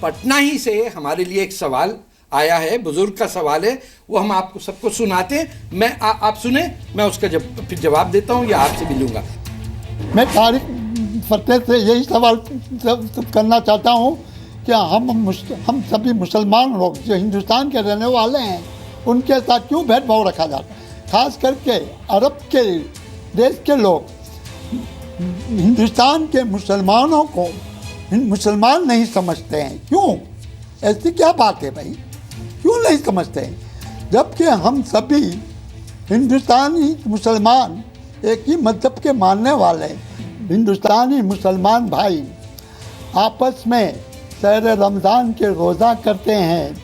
पटना ही से हमारे लिए एक सवाल आया है, बुजुर्ग का सवाल है, वो हम आपको सबको सुनाते हैं। मैं आप सुने, मैं उसका फिर जवाब देता हूँ या आपसे मिलूंगा। मैं तारिक फतेह से यही सवाल करना चाहता हूँ कि हम सभी मुसलमान लोग जो हिंदुस्तान के रहने वाले हैं उनके साथ क्यों भेदभाव रखा जाता है? खास करके अरब के देश के लोग हिंदुस्तान के मुसलमानों को मुसलमान नहीं समझते हैं। क्यों? ऐसी क्या बात है भाई, क्यों नहीं समझते हैं? जबकि हम सभी हिंदुस्तानी मुसलमान एक ही मजहब के मानने वाले हिंदुस्तानी मुसलमान भाई आपस में शहर रमज़ान के रोज़ा करते हैं,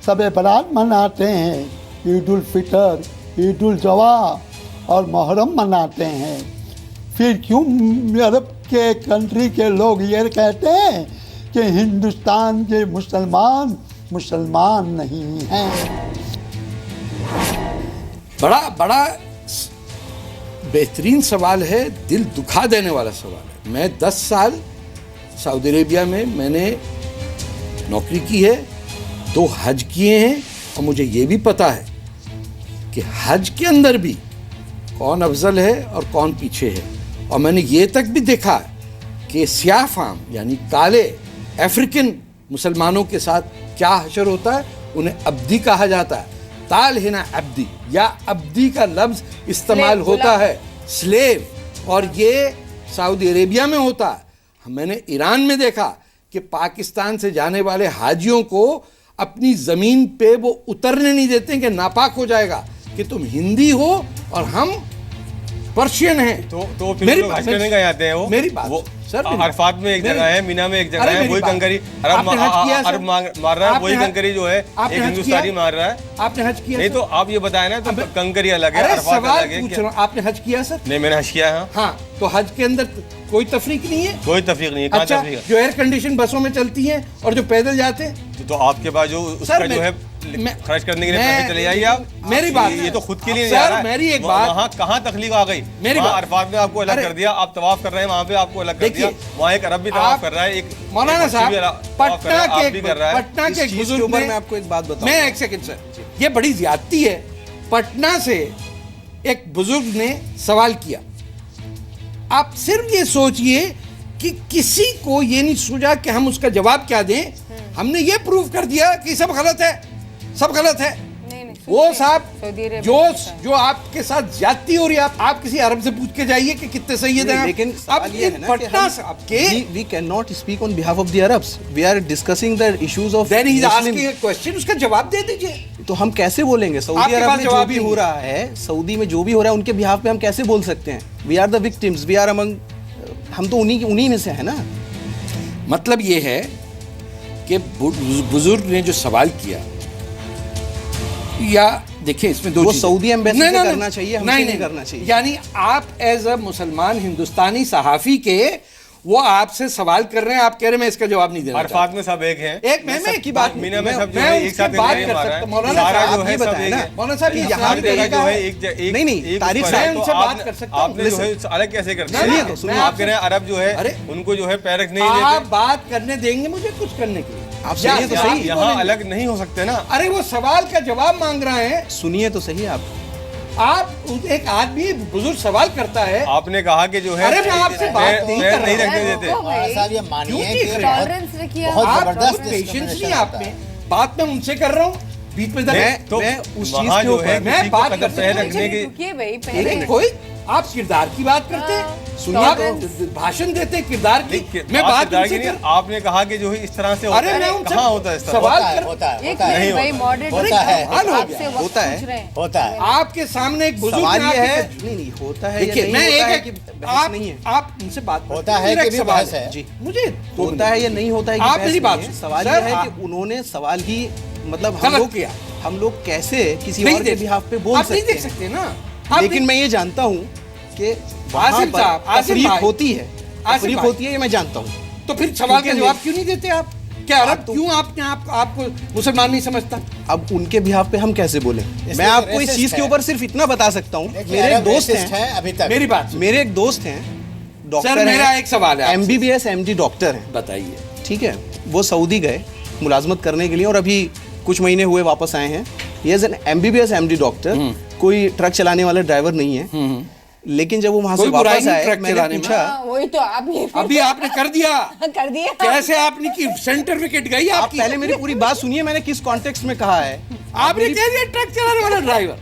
शब बरात मनाते हैं, ईद उल फितर, ईद उल जुहा और मुहर्रम मनाते हैं। फिर क्यों अरब के कंट्री के लोग ये कहते हैं कि हिंदुस्तान के मुसलमान मुसलमान नहीं हैं? बड़ा बेहतरीन सवाल है, दिल दुखा देने वाला सवाल है। मैं 10 साल सऊदी अरेबिया में मैंने नौकरी की है, 2 हज किए हैं और मुझे ये भी पता है कि हज के अंदर भी कौन अफजल है और कौन पीछे है। और मैंने ये तक भी देखा कि स्याह फाम यानी काले अफ्रीकन मुसलमानों के साथ क्या हशर होता है, उन्हें अब्दी कहा जाता है। ताल हिना अब्दी या अब्दी का लफ्ज़ इस्तेमाल होता है, स्लेव, और ये सऊदी अरेबिया में होता है। मैंने ईरान में देखा कि पाकिस्तान से जाने वाले हाजियों को अपनी ज़मीन पे वो उतरने नहीं देते कि नापाक हो जाएगा कि तुम हिंदी हो और हम पर्शियन हैं। तो फिर लोग हज करने का आते हैं वो। मेरी बात वो सर, अरफात में एक जगह है, मीना में एक जगह है, वही कंकरी अरब मार रहा है, वही कंकरी जो है एक हिंदुस्तानी मार रहा है। आपने हज किया? नहीं तो आप ये बताए ना, तो कंकरी अलग है, अरफात अलग है। आपने हज किया सर? नहीं, मैंने हज किया है। हाँ, तो हज के अंदर कोई तफरीक नहीं है? कोई तफरीक नहीं है। अच्छा, जो एयर कंडीशन बसों में चलती हैं और जो पैदल जाते हैं, तो आपके पास जो उसका जो है खर्च करने के लिए पैसे चले जाइए आप। मेरी बात, ये तो खुद के लिए जा रहा है। मेरी एक बात, वहाँ कहाँ तकलीफ आ गई? मेरी बात, अरफात में आपको अलग कर दिया, आप तवाफ कर रहे हैं, वहाँ पे आपको अलग कर दिया। वहाँ एक अरब भी तवाफ कर रहा है, एक मौलाना साहब पटना के एक बुजुर्ग, मैं आपको एक बात बताऊं। मैं एक सेकंड सर, ये बड़ी ज्यादती है। पटना से एक बुजुर्ग ने सवाल किया, आप सिर्फ ये सोचिए कि किसी को ये नहीं सूझा कि हम उसका जवाब क्या दें। हमने ये प्रूव कर दिया कि सब गलत है, सब गलत है। वो साहब जो आपके साथ ज्यादती हो रही है, आप किसी अरब से पूछ के जाइए कि कितने सैयद हैं। लेकिन अब ये पटना साहब के we cannot speak on behalf of the Arabs. We are discussing the issues of then he is asking a question, उसका जवाब दे दीजिए। तो हम कैसे बोलेंगे? सऊदी अरब में जो भी हो रहा है, सऊदी में जो भी हो रहा है, उनके बिहाफ पे हम कैसे बोल सकते हैं? We are the victims, we are among, हम तो उन्हीं में से है ना। मतलब ये है कि बुजुर्ग ने जो सवाल किया, या देखिए इसमें दो चीज़ें, सऊदी एम्बेसी से करना चाहिए, हमसे नहीं करना चाहिए। यानी आप एज अ मुसलमान हिंदुस्तानी सहाफी के वो आपसे सवाल कर रहे हैं, आप कह रहे हैं मैं इसका जवाब नहीं देना। अरफात में सब एक हैं, एक मैं की बात, मीना में सब जो है एक साथ बात कर सकता हूं। मौलाना साहब ये बताएं ना, मौलाना साहब यहाँ जो है एक नहीं तारीख साहब उनसे बात कर सकता हूं। आपने जो है अलग कैसे करते हैं? तो सुनिए, आप कह रहे हैं अरब जो है उनको जो है पैर रखने नहीं देते। आप बात करने देंगे मुझे कुछ करने के लिए? आप सुनिए तो सही, यहाँ अलग नहीं हो सकते ना। अरे वो सवाल का जवाब मांग रहे हैं, सुनिए तो सही। आप एक आदमी बुजुर्ग सवाल करता है, आपने कहा कि जो है अरे मैं आपसे बात नहीं कर नहीं रखने देते। साहब ये मानिए कि टॉलरेंस रखिए, बहुत जबरदस्त पेशेंस नहीं आप में। बात मैं उनसे कर रहा हूँ, बीच में तो मैं उस चीज के ऊपर मैं बात कर रखने की कोई आप किरदार की बात करते हैं, सुनिए भाषण देते किरदार की, मैं बात करती। आपने कहा कि जो है इस तरह से अरे मैं उनसे कहाँ होता है सवाल होता है होता है आपके सामने एक बुजुर्ग नहीं होता है। देखिए मैं एक आप उनसे बात होता है कि बहस है जी, मुझे होता है या नहीं होता है, आप मेरी बात, सवाल ये है कि उन्होंने सवाल ही मतलब हम लोग कैसे किसी और के बिहाफ पे बोल सकते हैं ना। लेकिन मैं ये जानता हूँ कि वहाँ पर तफरीक होती है, तफरीक होती है, ये मैं जानता हूँ। तो फिर सवाल का जवाब क्यों नहीं देते आप? क्या अरब क्यों आपको मुसलमान नहीं समझता? अब उनके बिहाफ पे हम कैसे बोले? मैं आपको इस चीज के ऊपर सिर्फ इतना बता सकता हूँ, मेरे एक दोस्त हैं, अभी तक मेरी बात, मेरे एक दोस्त हैं, डॉक्टर, मेरा एक सवाल है, MBBS MD डॉक्टर हैं। बताइए। ठीक है, वो सऊदी गए मुलाजमत करने के लिए और अभी कुछ महीने हुए वापस आए हैं। ये as an MBBS MD doctor, कोई ट्रक चलाने वाला ड्राइवर नहीं है। लेकिन जब वो वहां से वापस आए, मैंने पूछा, वही तो आप ये अभी आपने कर दिया कैसे? आपने की सेंटर विकेट गई आपकी। पहले मेरी पूरी बात सुनिए, मैंने किस कॉन्टेक्स्ट में कहा है। आपने कह दिया ट्रक चलाने वाला ड्राइवर।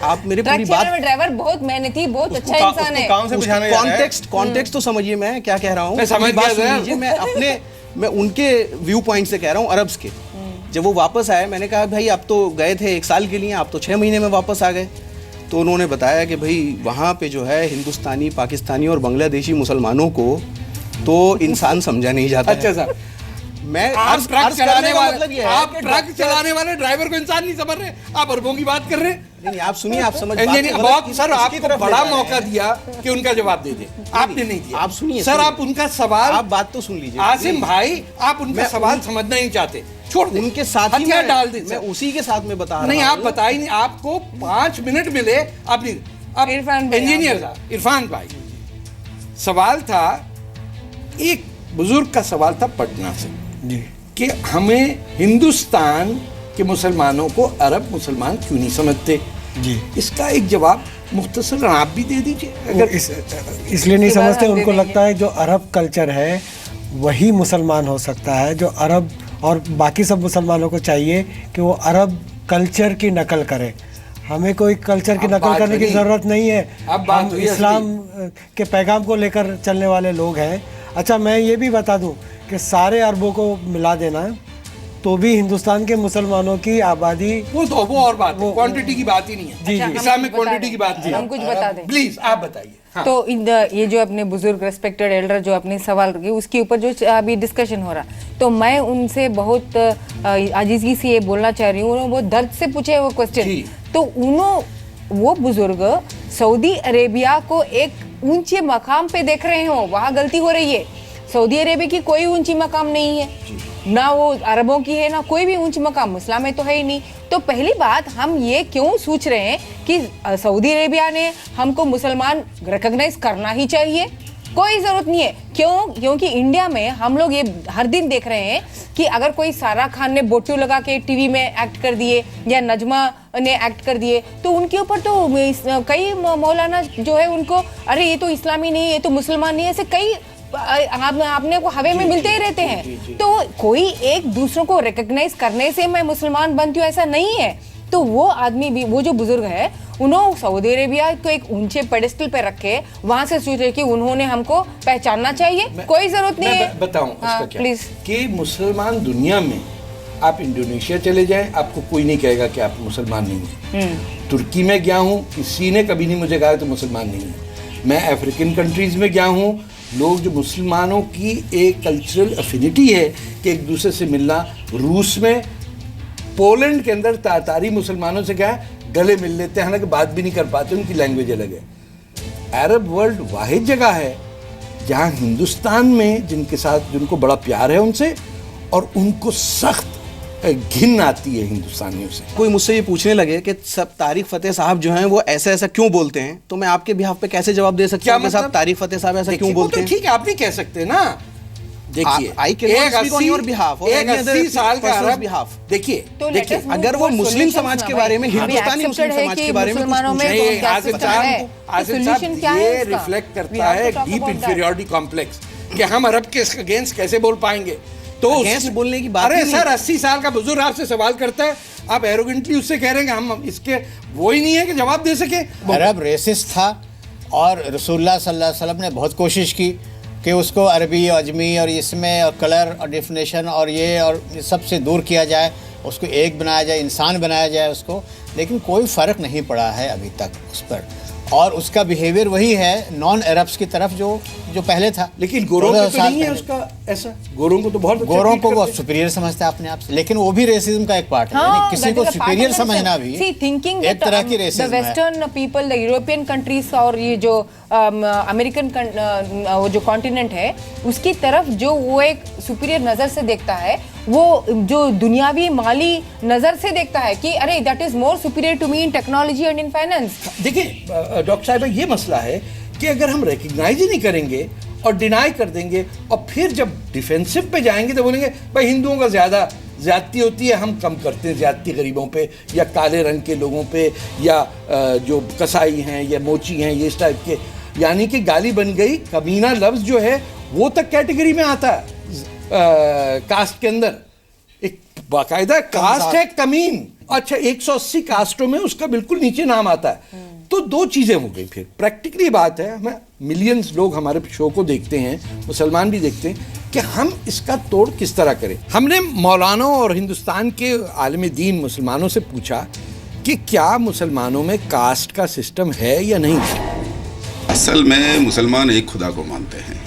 आप मेरी पूरी बात, ड्राइवर बहुत मेहनती, बहुत अच्छा इंसान है। कॉन्टेक्स्ट तो समझिए मैं क्या कह रहा हूँ। मैं उनके व्यू पॉइंट से कह रहा हूँ, अरब्स के। जब वो वापस आए, मैंने कहा भाई आप तो गए थे 1 साल के लिए, आप तो 6 महीने में वापस आ गए। तो उन्होंने बताया कि भाई वहाँ पे जो है हिंदुस्तानी, पाकिस्तानी और बांग्लादेशी मुसलमानों को तो इंसान समझा नहीं जाता। अच्छा सर, मैं आप ट्रक चलाने वाले, आप ट्रक चलाने वाले ड्राइवर को इंसान नहीं समझ रहे, आप अरबों की बात कर रहे हैं। नहीं, आप सुनिए, आप समझ बहुत सर, आपको बड़ा मौका दिया कि उनका जवाब दे दे, आपने नहीं दिया। आप सुनिए सर, आप उनका सवाल, आप बात तो सुन लीजिए। आसिम भाई, आप उनका सवाल समझना नहीं चाहते, छोड़ उनके साथ ही हथियार डाल दे। मैं उसी के साथ में बता रहा हूं। नहीं, आप बताइए नहीं, आपको 5 मिनट मिले। आप इंजीनियर इरफान भाई, सवाल था, एक बुजुर्ग का सवाल था पटना से कि हमें हिंदुस्तान के मुसलमानों को अरब मुसलमान क्यों नहीं समझते जी। इसका एक जवाब मुख्तसर आप भी दे दीजिए। अगर इसलिए नहीं समझते, उनको लगता है जो अरब कल्चर है वही मुसलमान हो सकता है। जो अरब और बाकी सब मुसलमानों को चाहिए कि वो अरब कल्चर की नकल करें। हमें कोई कल्चर की नकल करने की ज़रूरत नहीं है। हम इस्लाम के पैगाम को लेकर चलने वाले लोग हैं। अच्छा, मैं ये भी बता दूं कि सारे अरबों को मिला देना तो भी हिंदुस्तान के मुसलमानों की आबादी वो और बात, वो क्वांटिटी की बात ही नहीं है। जी, इस्लाम में क्वांटिटी की बात नहीं है। हम कुछ बता दें प्लीज, आप बताइए। हाँ। तो ये जो अपने बुजुर्ग रेस्पेक्टेड एल्डर जो अपने सवाल रखे उसके ऊपर जो अभी डिस्कशन हो रहा, तो मैं उनसे बहुत आजीज़गी से ये बोलना चाह रही हूँ, उन्होंने बहुत दर्द से पूछे वो क्वेश्चन। तो वो बुजुर्ग सऊदी अरेबिया को एक ऊंचे मकाम पे देख रहे हो, वहाँ गलती हो रही है। सऊदी अरेबिया की कोई ऊंची मकाम नहीं है, ना वो अरबों की है, ना कोई भी ऊंची मकाम इस्लाम में तो है ही नहीं। तो पहली बात, हम ये क्यों सोच रहे हैं कि सऊदी अरेबिया ने हमको मुसलमान रिकॉग्नाइज करना ही चाहिए? कोई जरूरत नहीं है। क्योंकि इंडिया में हम लोग ये हर दिन देख रहे हैं कि अगर कोई सारा खान ने बोटू लगा के टीवी में एक्ट कर दिए या नजमा ने एक्ट कर दिए, तो उनके ऊपर तो कई मौलाना जो है उनको, अरे ये तो इस्लामी नहीं है, ये तो मुसलमान नहीं है, ऐसे कई आपने को हवे में मिलते ही रहते हैं। तो कोई एक दूसरों को रिकॉग्नाइज करने से मैं मुसलमान बनती हूँ ऐसा नहीं है। तो वो आदमी भी, वो जो बुजुर्ग है, उन्होंने सऊदी अरेबिया को एक ऊंचे पेडेस्टल पे रखे, वहां से सोचे कि उन्होंने हमको पहचानना चाहिए। कोई जरूरत नहीं है। बताऊं प्लीज कि मुसलमान दुनिया में आप इंडोनेशिया चले जाएं, आपको कोई नहीं कहेगा कि आप मुसलमान नहीं है। तुर्की में गया हूँ, किसी ने कभी नहीं मुझे कहा तो मुसलमान नहीं है। मैं अफ्रीकन कंट्रीज में गया हूँ, लोग जो मुसलमानों की एक कल्चरल अफिनिटी है कि एक दूसरे से मिलना। रूस में, पोलैंड के अंदर तातारी मुसलमानों से क्या है, गले मिल लेते हैं, हालांकि बात भी नहीं कर पाते, उनकी लैंग्वेज अलग है। अरब वर्ल्ड वाहिद जगह है जहाँ हिंदुस्तान में जिनके साथ जिनको बड़ा प्यार है उनसे, और उनको सख्त घिन आती है हिंदुस्तानियों से। कोई मुझसे ये पूछने लगे कि सब तारिक फतेह साहब जो हैं वो ऐसा ऐसा क्यों बोलते हैं, तो मैं आपके बिहाफ पे कैसे जवाब दे सकता हूँ कि साहब तारिक फतेह साहब ऐसा क्यों बोलते हैं? ठीक है, आप नहीं कह सकते ना। देखिए, एक 80 साल का अरब, देखिए अगर वो मुस्लिम समाज के बारे में, हिंदुस्तानी मुस्लिम समाज के बारे में ये रिफ्लेक्ट करता है डीप इंफीरियरिटी कॉम्प्लेक्स कि हम अरब के अगेंस्ट कैसे बोल पाएंगे। तो बोलने की बात, अरे सर 80 साल का बुजुर्ग आपसे सवाल करता है, आप एरोगेंटली उससे कह रहे हैं हम इसके वो ही नहीं है कि जवाब दे सके। अरब रेसिस्ट था और रसूलुल्लाह सल्लल्लाहु अलैहि वसल्लम ने बहुत कोशिश की कि उसको अरबी और अजमी और इसमें और कलर और डिफिनेशन और ये सबसे दूर किया जाए, उसको एक बनाया जाए, इंसान बनाया जाए उसको, लेकिन कोई फ़र्क नहीं पड़ा है अभी तक उस पर। और उसका बिहेवियर वही है नॉन अरब्स की तरफ जो पहले था। लेकिन गोरों को तो नहीं है उसका ऐसा, गोरों को तो बहुत गोरों को वो सुपीरियर समझते हैं अपने आप से, लेकिन वो भी रेसिज्म का एक पार्ट है। हाँ, किसी को सुपीरियर समझना भी एक तरह की रेसिज्म है। Western people, the European countries और ये जो अमेरिकन वो जो कॉन्टिनेंट है उसकी तरफ जो वो एक सुपीरियर नजर से देखता है, वो जो दुनियावी माली नजर से देखता है कि अरे that is more superior to me in technology and in finance. देखिए डॉक्टर साहब, ये मसला है कि अगर हम रिकग्नाइज ही नहीं करेंगे और डिनाई कर देंगे और फिर जब डिफेंसिव पे जाएंगे तो बोलेंगे भाई हिंदुओं का ज्यादती होती है, हम कम करते हैं ज्यादती गरीबों पे या काले रंग के लोगों पे या जो कसाई हैं या मोची हैं, ये इस टाइप के, यानी कि गाली बन गई। कमीना लफ्ज जो है वो तक कैटेगरी में आता है कास्ट के अंदर, एक बाकायदा कास्ट है कमीन। अच्छा, 180 कास्टों में उसका बिल्कुल नीचे नाम आता है। तो दो चीजें हो गई। फिर प्रैक्टिकली बात है, हमें मिलियंस लोग हमारे शो को देखते हैं, मुसलमान भी देखते हैं, कि हम इसका तोड़ किस तरह करें। हमने मौलानों और हिंदुस्तान के आलिम दीन मुसलमानों से पूछा कि क्या मुसलमानों में कास्ट का सिस्टम है या नहीं। असल में मुसलमान एक खुदा को मानते हैं,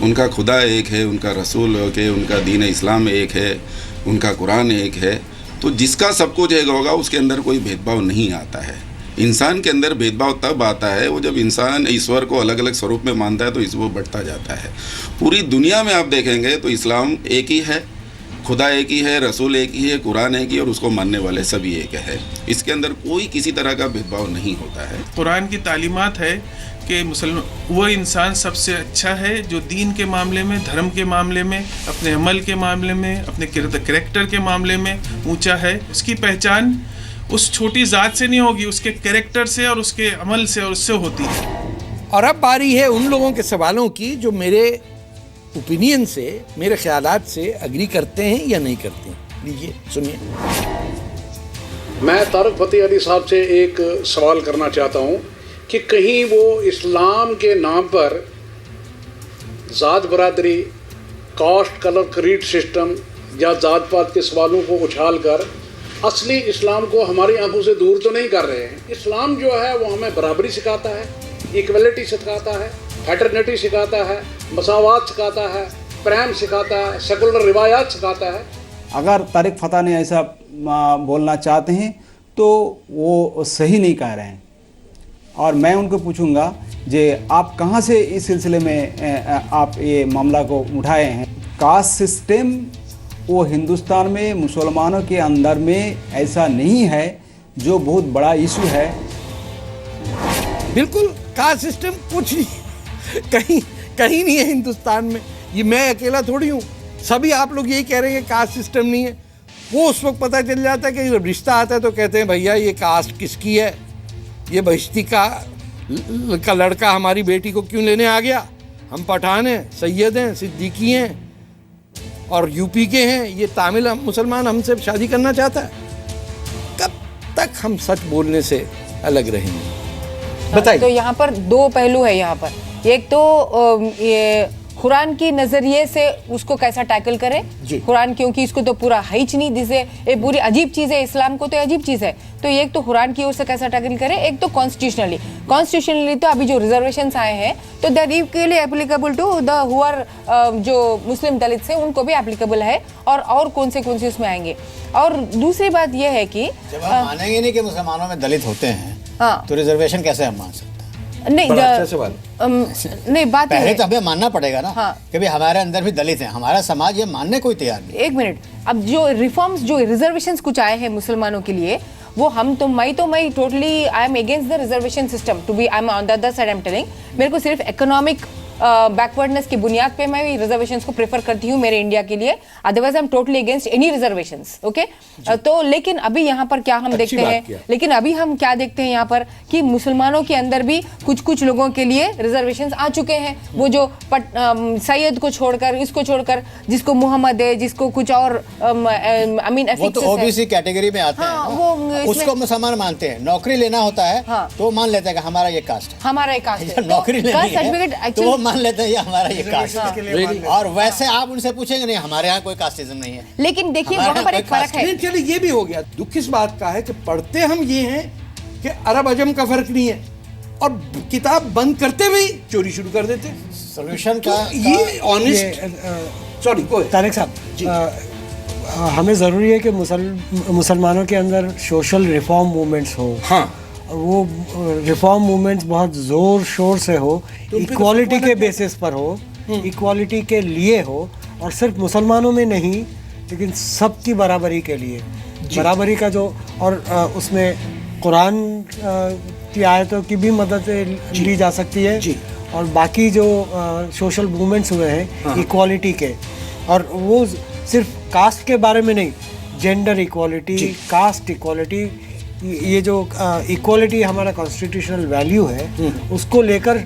उनका खुदा एक है, उनका रसूल एक है, उनका दीन इस्लाम एक है, उनका कुरान एक है। तो जिसका सब कुछ एक होगा उसके अंदर कोई भेदभाव नहीं आता है। इंसान के अंदर भेदभाव तब आता है वो जब इंसान ईश्वर को अलग अलग स्वरूप में मानता है, तो वो बढ़ता जाता है। पूरी दुनिया में आप देखेंगे तो इस्लाम एक ही है, खुदा एक ही है, रसूल एक ही है, कुरान एक ही है और उसको मानने वाले सभी एक है। इसके अंदर कोई किसी तरह का भेदभाव नहीं होता है। कुरान की तालीमात है कि मुसलमान वो इंसान सबसे अच्छा है जो दीन के मामले में, धर्म के मामले में, अपने अमल के मामले में, अपने कैरेक्टर के मामले में ऊंचा है। उसकी पहचान उस छोटी ज़ात से नहीं होगी, उसके कैरेक्टर से और उसके अमल से और उससे होती है। और अब बारी है उन लोगों के सवालों की जो मेरे ओपिनियन से, मेरे ख्यालात से अग्री करते हैं या नहीं करते हैं। लीजिए सुनिए। मैं तारिक फतेह अली साहब से एक सवाल करना चाहता हूँ कि कहीं वो इस्लाम के नाम पर ज़ात बरादरी, कास्ट, कलर, क्रीड सिस्टम या ज़ात पात के सवालों को उछाल कर असली इस्लाम को हमारी आंखों से दूर तो नहीं कर रहे हैं। इस्लाम जो है वो हमें बराबरी सिखाता है, इक्वलिटी सिखाता है, फ्रेटर्निटी सिखाता है, मसावात सिखाता है, प्रेम सिखाता है, सेकुलर रिवायात सिखाता है। अगर तारिक फतह ने ऐसा बोलना चाहते हैं तो वो सही नहीं कह रहे हैं। और मैं उनको पूछूंगा जे आप कहाँ से इस सिलसिले में आप ये मामला को उठाए हैं। कास्ट सिस्टम वो हिंदुस्तान में मुसलमानों के अंदर में ऐसा नहीं है जो बहुत बड़ा इशू है। बिल्कुल कास्ट सिस्टम कुछ नहीं, कहीं नहीं है हिंदुस्तान में। ये मैं अकेला थोड़ी हूँ, सभी आप लोग यही कह रहे हैं कि कास्ट सिस्टम नहीं है। वो उस वक्त पता चल जाता है कि जब रिश्ता आता है तो कहते हैं भैया ये कास्ट किसकी है, ये बहिश्ती का लड़का हमारी बेटी को क्यों लेने आ गया, हम पठान हैं, सैयद हैं, सिद्दीकी हैं और यूपी के हैं, ये तामिल मुसलमान हमसे शादी करना चाहता है। कब तक हम सच बोलने से अलग रहेंगे बताइए। तो यहाँ पर दो पहलू है। यहाँ पर एक तो ये कुरान की नजरिए से उसको कैसा टैकल करे कुरान, क्योंकि इसको तो पूरा है ही नहीं, जिसे ये पूरी अजीब चीज है, इस्लाम को तो अजीब चीज है। तो एक तो कुरान की ओर से कैसा टैकल करे, एक तो कॉन्स्टिट्यूशनली तो अभी जो रिजर्वेशंस आए हैं तो that equally applicable to the who are जो मुस्लिम दलित से उनको भी एप्लीकेबल है, और कौन से उसमें आएंगे। और दूसरी बात यह है कि जब हम मानेंगे नहीं कि मुसलमानों में दलित होते हैं तो रिजर्वेशन कैसे हम मान सकते हैं? नहीं नहीं, बात पहले तो हमें मानना पड़ेगा ना कि भाई हमारे अंदर भी दलित हैं, हमारा समाज ये मानने को तैयार नहीं। एक मिनट, अब जो रिफॉर्म्स, जो रिजर्वेशंस कुछ आए हैं मुसलमानों के लिए, वो मैं totally I am against the reservation system to be, I am on the other side, I am telling मेरे को सिर्फ इकोनॉमिक बैकवर्डनेस की बुनियाद पे मैं रिजर्वेशंस को प्रेफर करती हूँ मेरे इंडिया के लिए। Otherwise I am totally against any reservations. Okay, तो लेकिन अभी यहाँ पर क्या हम देखते हैं, लेकिन अभी हम क्या देखते हैं यहाँ पर कि मुसलमानों के अंदर भी कुछ लोगों के लिए रिजर्वेशंस आ चुके हैं। वो जो सैयद को छोड़कर, इसको छोड़कर, जिसको मोहम्मद है, जिसको कुछ और आई मीन वो तो ओबीसी कैटेगरी में आते हैं, वो उसको मुसलमान मानते हैं। नौकरी लेना होता है तो मान लेते हैं कि हमारा ये कास्ट है, हमारा ये कास्ट है, नौकरी लेनी है तो मान लेते हैं ये हमारा ये कास्ट है। और वैसे आप उनसे पूछेंगे नहीं हमारे यहाँ कोई कास्टिज्म नहीं है। लेकिन देखिए वहाँ पर एक फर्क है। चलिए ये भी हो गया। दुख इस बात का है कि पढ़ते हम ये हैं कि अरब अजम का फर्क नहीं है, और किताब बंद करते हुए चोरी शुरू कर देते हैं। सोल्यूशन का ये ऑनेस्ट सॉरी तारिक साहब, हमें ज़रूरी है कि मुसलमानों के अंदर सोशल रिफॉर्म मूवमेंट्स हो। हाँ, वो रिफॉर्म मूवमेंट्स बहुत ज़ोर शोर से हो, इक्वालिटी के बेसिस पर हो, इक्वालिटी के लिए हो, और सिर्फ मुसलमानों में नहीं लेकिन सबकी बराबरी के लिए, बराबरी का जो, और उसमें कुरान की आयतों की भी मदद ली जा सकती है, और बाकी जो सोशल मूवमेंट्स हुए हैं इक्वालिटी के, और वो सिर्फ कास्ट के बारे में नहीं, जेंडर इक्वालिटी, कास्ट इक्वालिटी, ये जो इक्वालिटी हमारा कॉन्स्टिट्यूशनल वैल्यू है उसको लेकर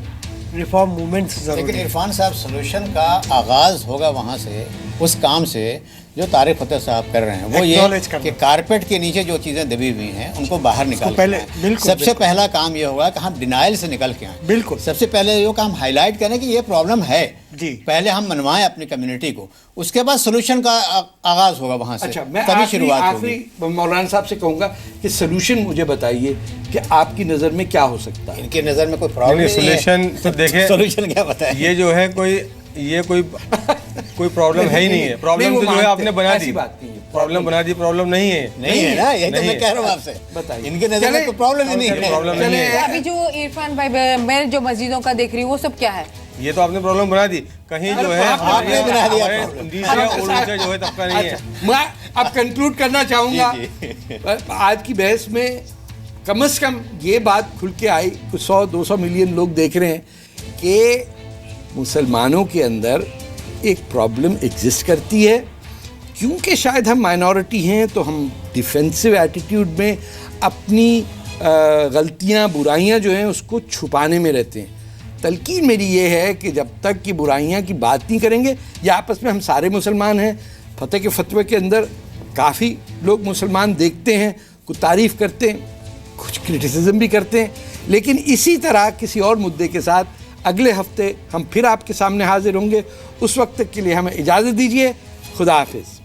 रिफॉर्म मूवमेंट्स जरूरी। लेकिन इरफान साहब, सोल्यूशन का आगाज होगा वहाँ से, उस काम से जो तारिक फतेह साहब कर रहे हैं, वो ये कि कारपेट के नीचे जो चीज़ें दबी हुई हैं उनको बाहर निकाल के सबसे पहला काम ये होगा कि हम डिनाइल से निकल के आए। बिल्कुल, सबसे पहले ये काम हाईलाइट करें कि ये प्रॉब्लम है जी, पहले हम मनवाएं अपनी कम्युनिटी को, उसके बाद सोल्यूशन का आगाज होगा वहाँ से। अच्छा, मैं तभी शुरुआत होगी। मौलाना साहब से कहूँगा कि सोल्यूशन मुझे बताइए कि आपकी नज़र में क्या हो सकता है। इनकी नज़र में कोई प्रॉब्लम नहीं, सोल्यूशन तो देखें, सोल्यूशन क्या बताएं, ये जो है कोई प्रॉब्लम है ही नहीं है। प्रॉब्लम तो जो है आपने बना दी, प्रॉब्लम बना दी, प्रॉब्लम नहीं है ना, यही तो मैं कह रहा हूँ आपसे। बताइए, इनके नजर में कोई प्रॉब्लम ही नहीं है। प्रॉब्लम नहीं है। अभी जो इरफान भाई, मैं जो मस्जिदों का देख रही हूँ वो सब क्या है, ये तो आपने प्रॉब्लम बना दी। कहीं जो है आपने बना दिया, नीचे जो है तबका नहीं है। मैं अब कंक्लूड करना चाहूँगा आज की बहस में, कम से कम ये बात खुल के आई, कुछ 100-200 मिलियन लोग देख रहे हैं कि मुसलमानों के अंदर एक प्रॉब्लम एग्जिस्ट करती है। क्योंकि शायद हम माइनॉरिटी हैं तो हम डिफेंसिव एटीट्यूड में अपनी गलतियां, बुराइयां जो हैं उसको छुपाने में रहते हैं। तलकीन मेरी ये है कि जब तक कि बुराइयां की बात नहीं करेंगे, या आपस में हम सारे मुसलमान हैं, फतेह के फतवे के अंदर काफ़ी लोग मुसलमान देखते हैं, कुछ तारीफ़ करते हैं, कुछ क्रिटिसिज्म भी करते हैं, लेकिन इसी तरह किसी और मुद्दे के साथ अगले हफ्ते हम फिर आपके सामने हाजिर होंगे। उस वक्त तक के लिए हमें इजाज़त दीजिए। खुदा हाफिज़।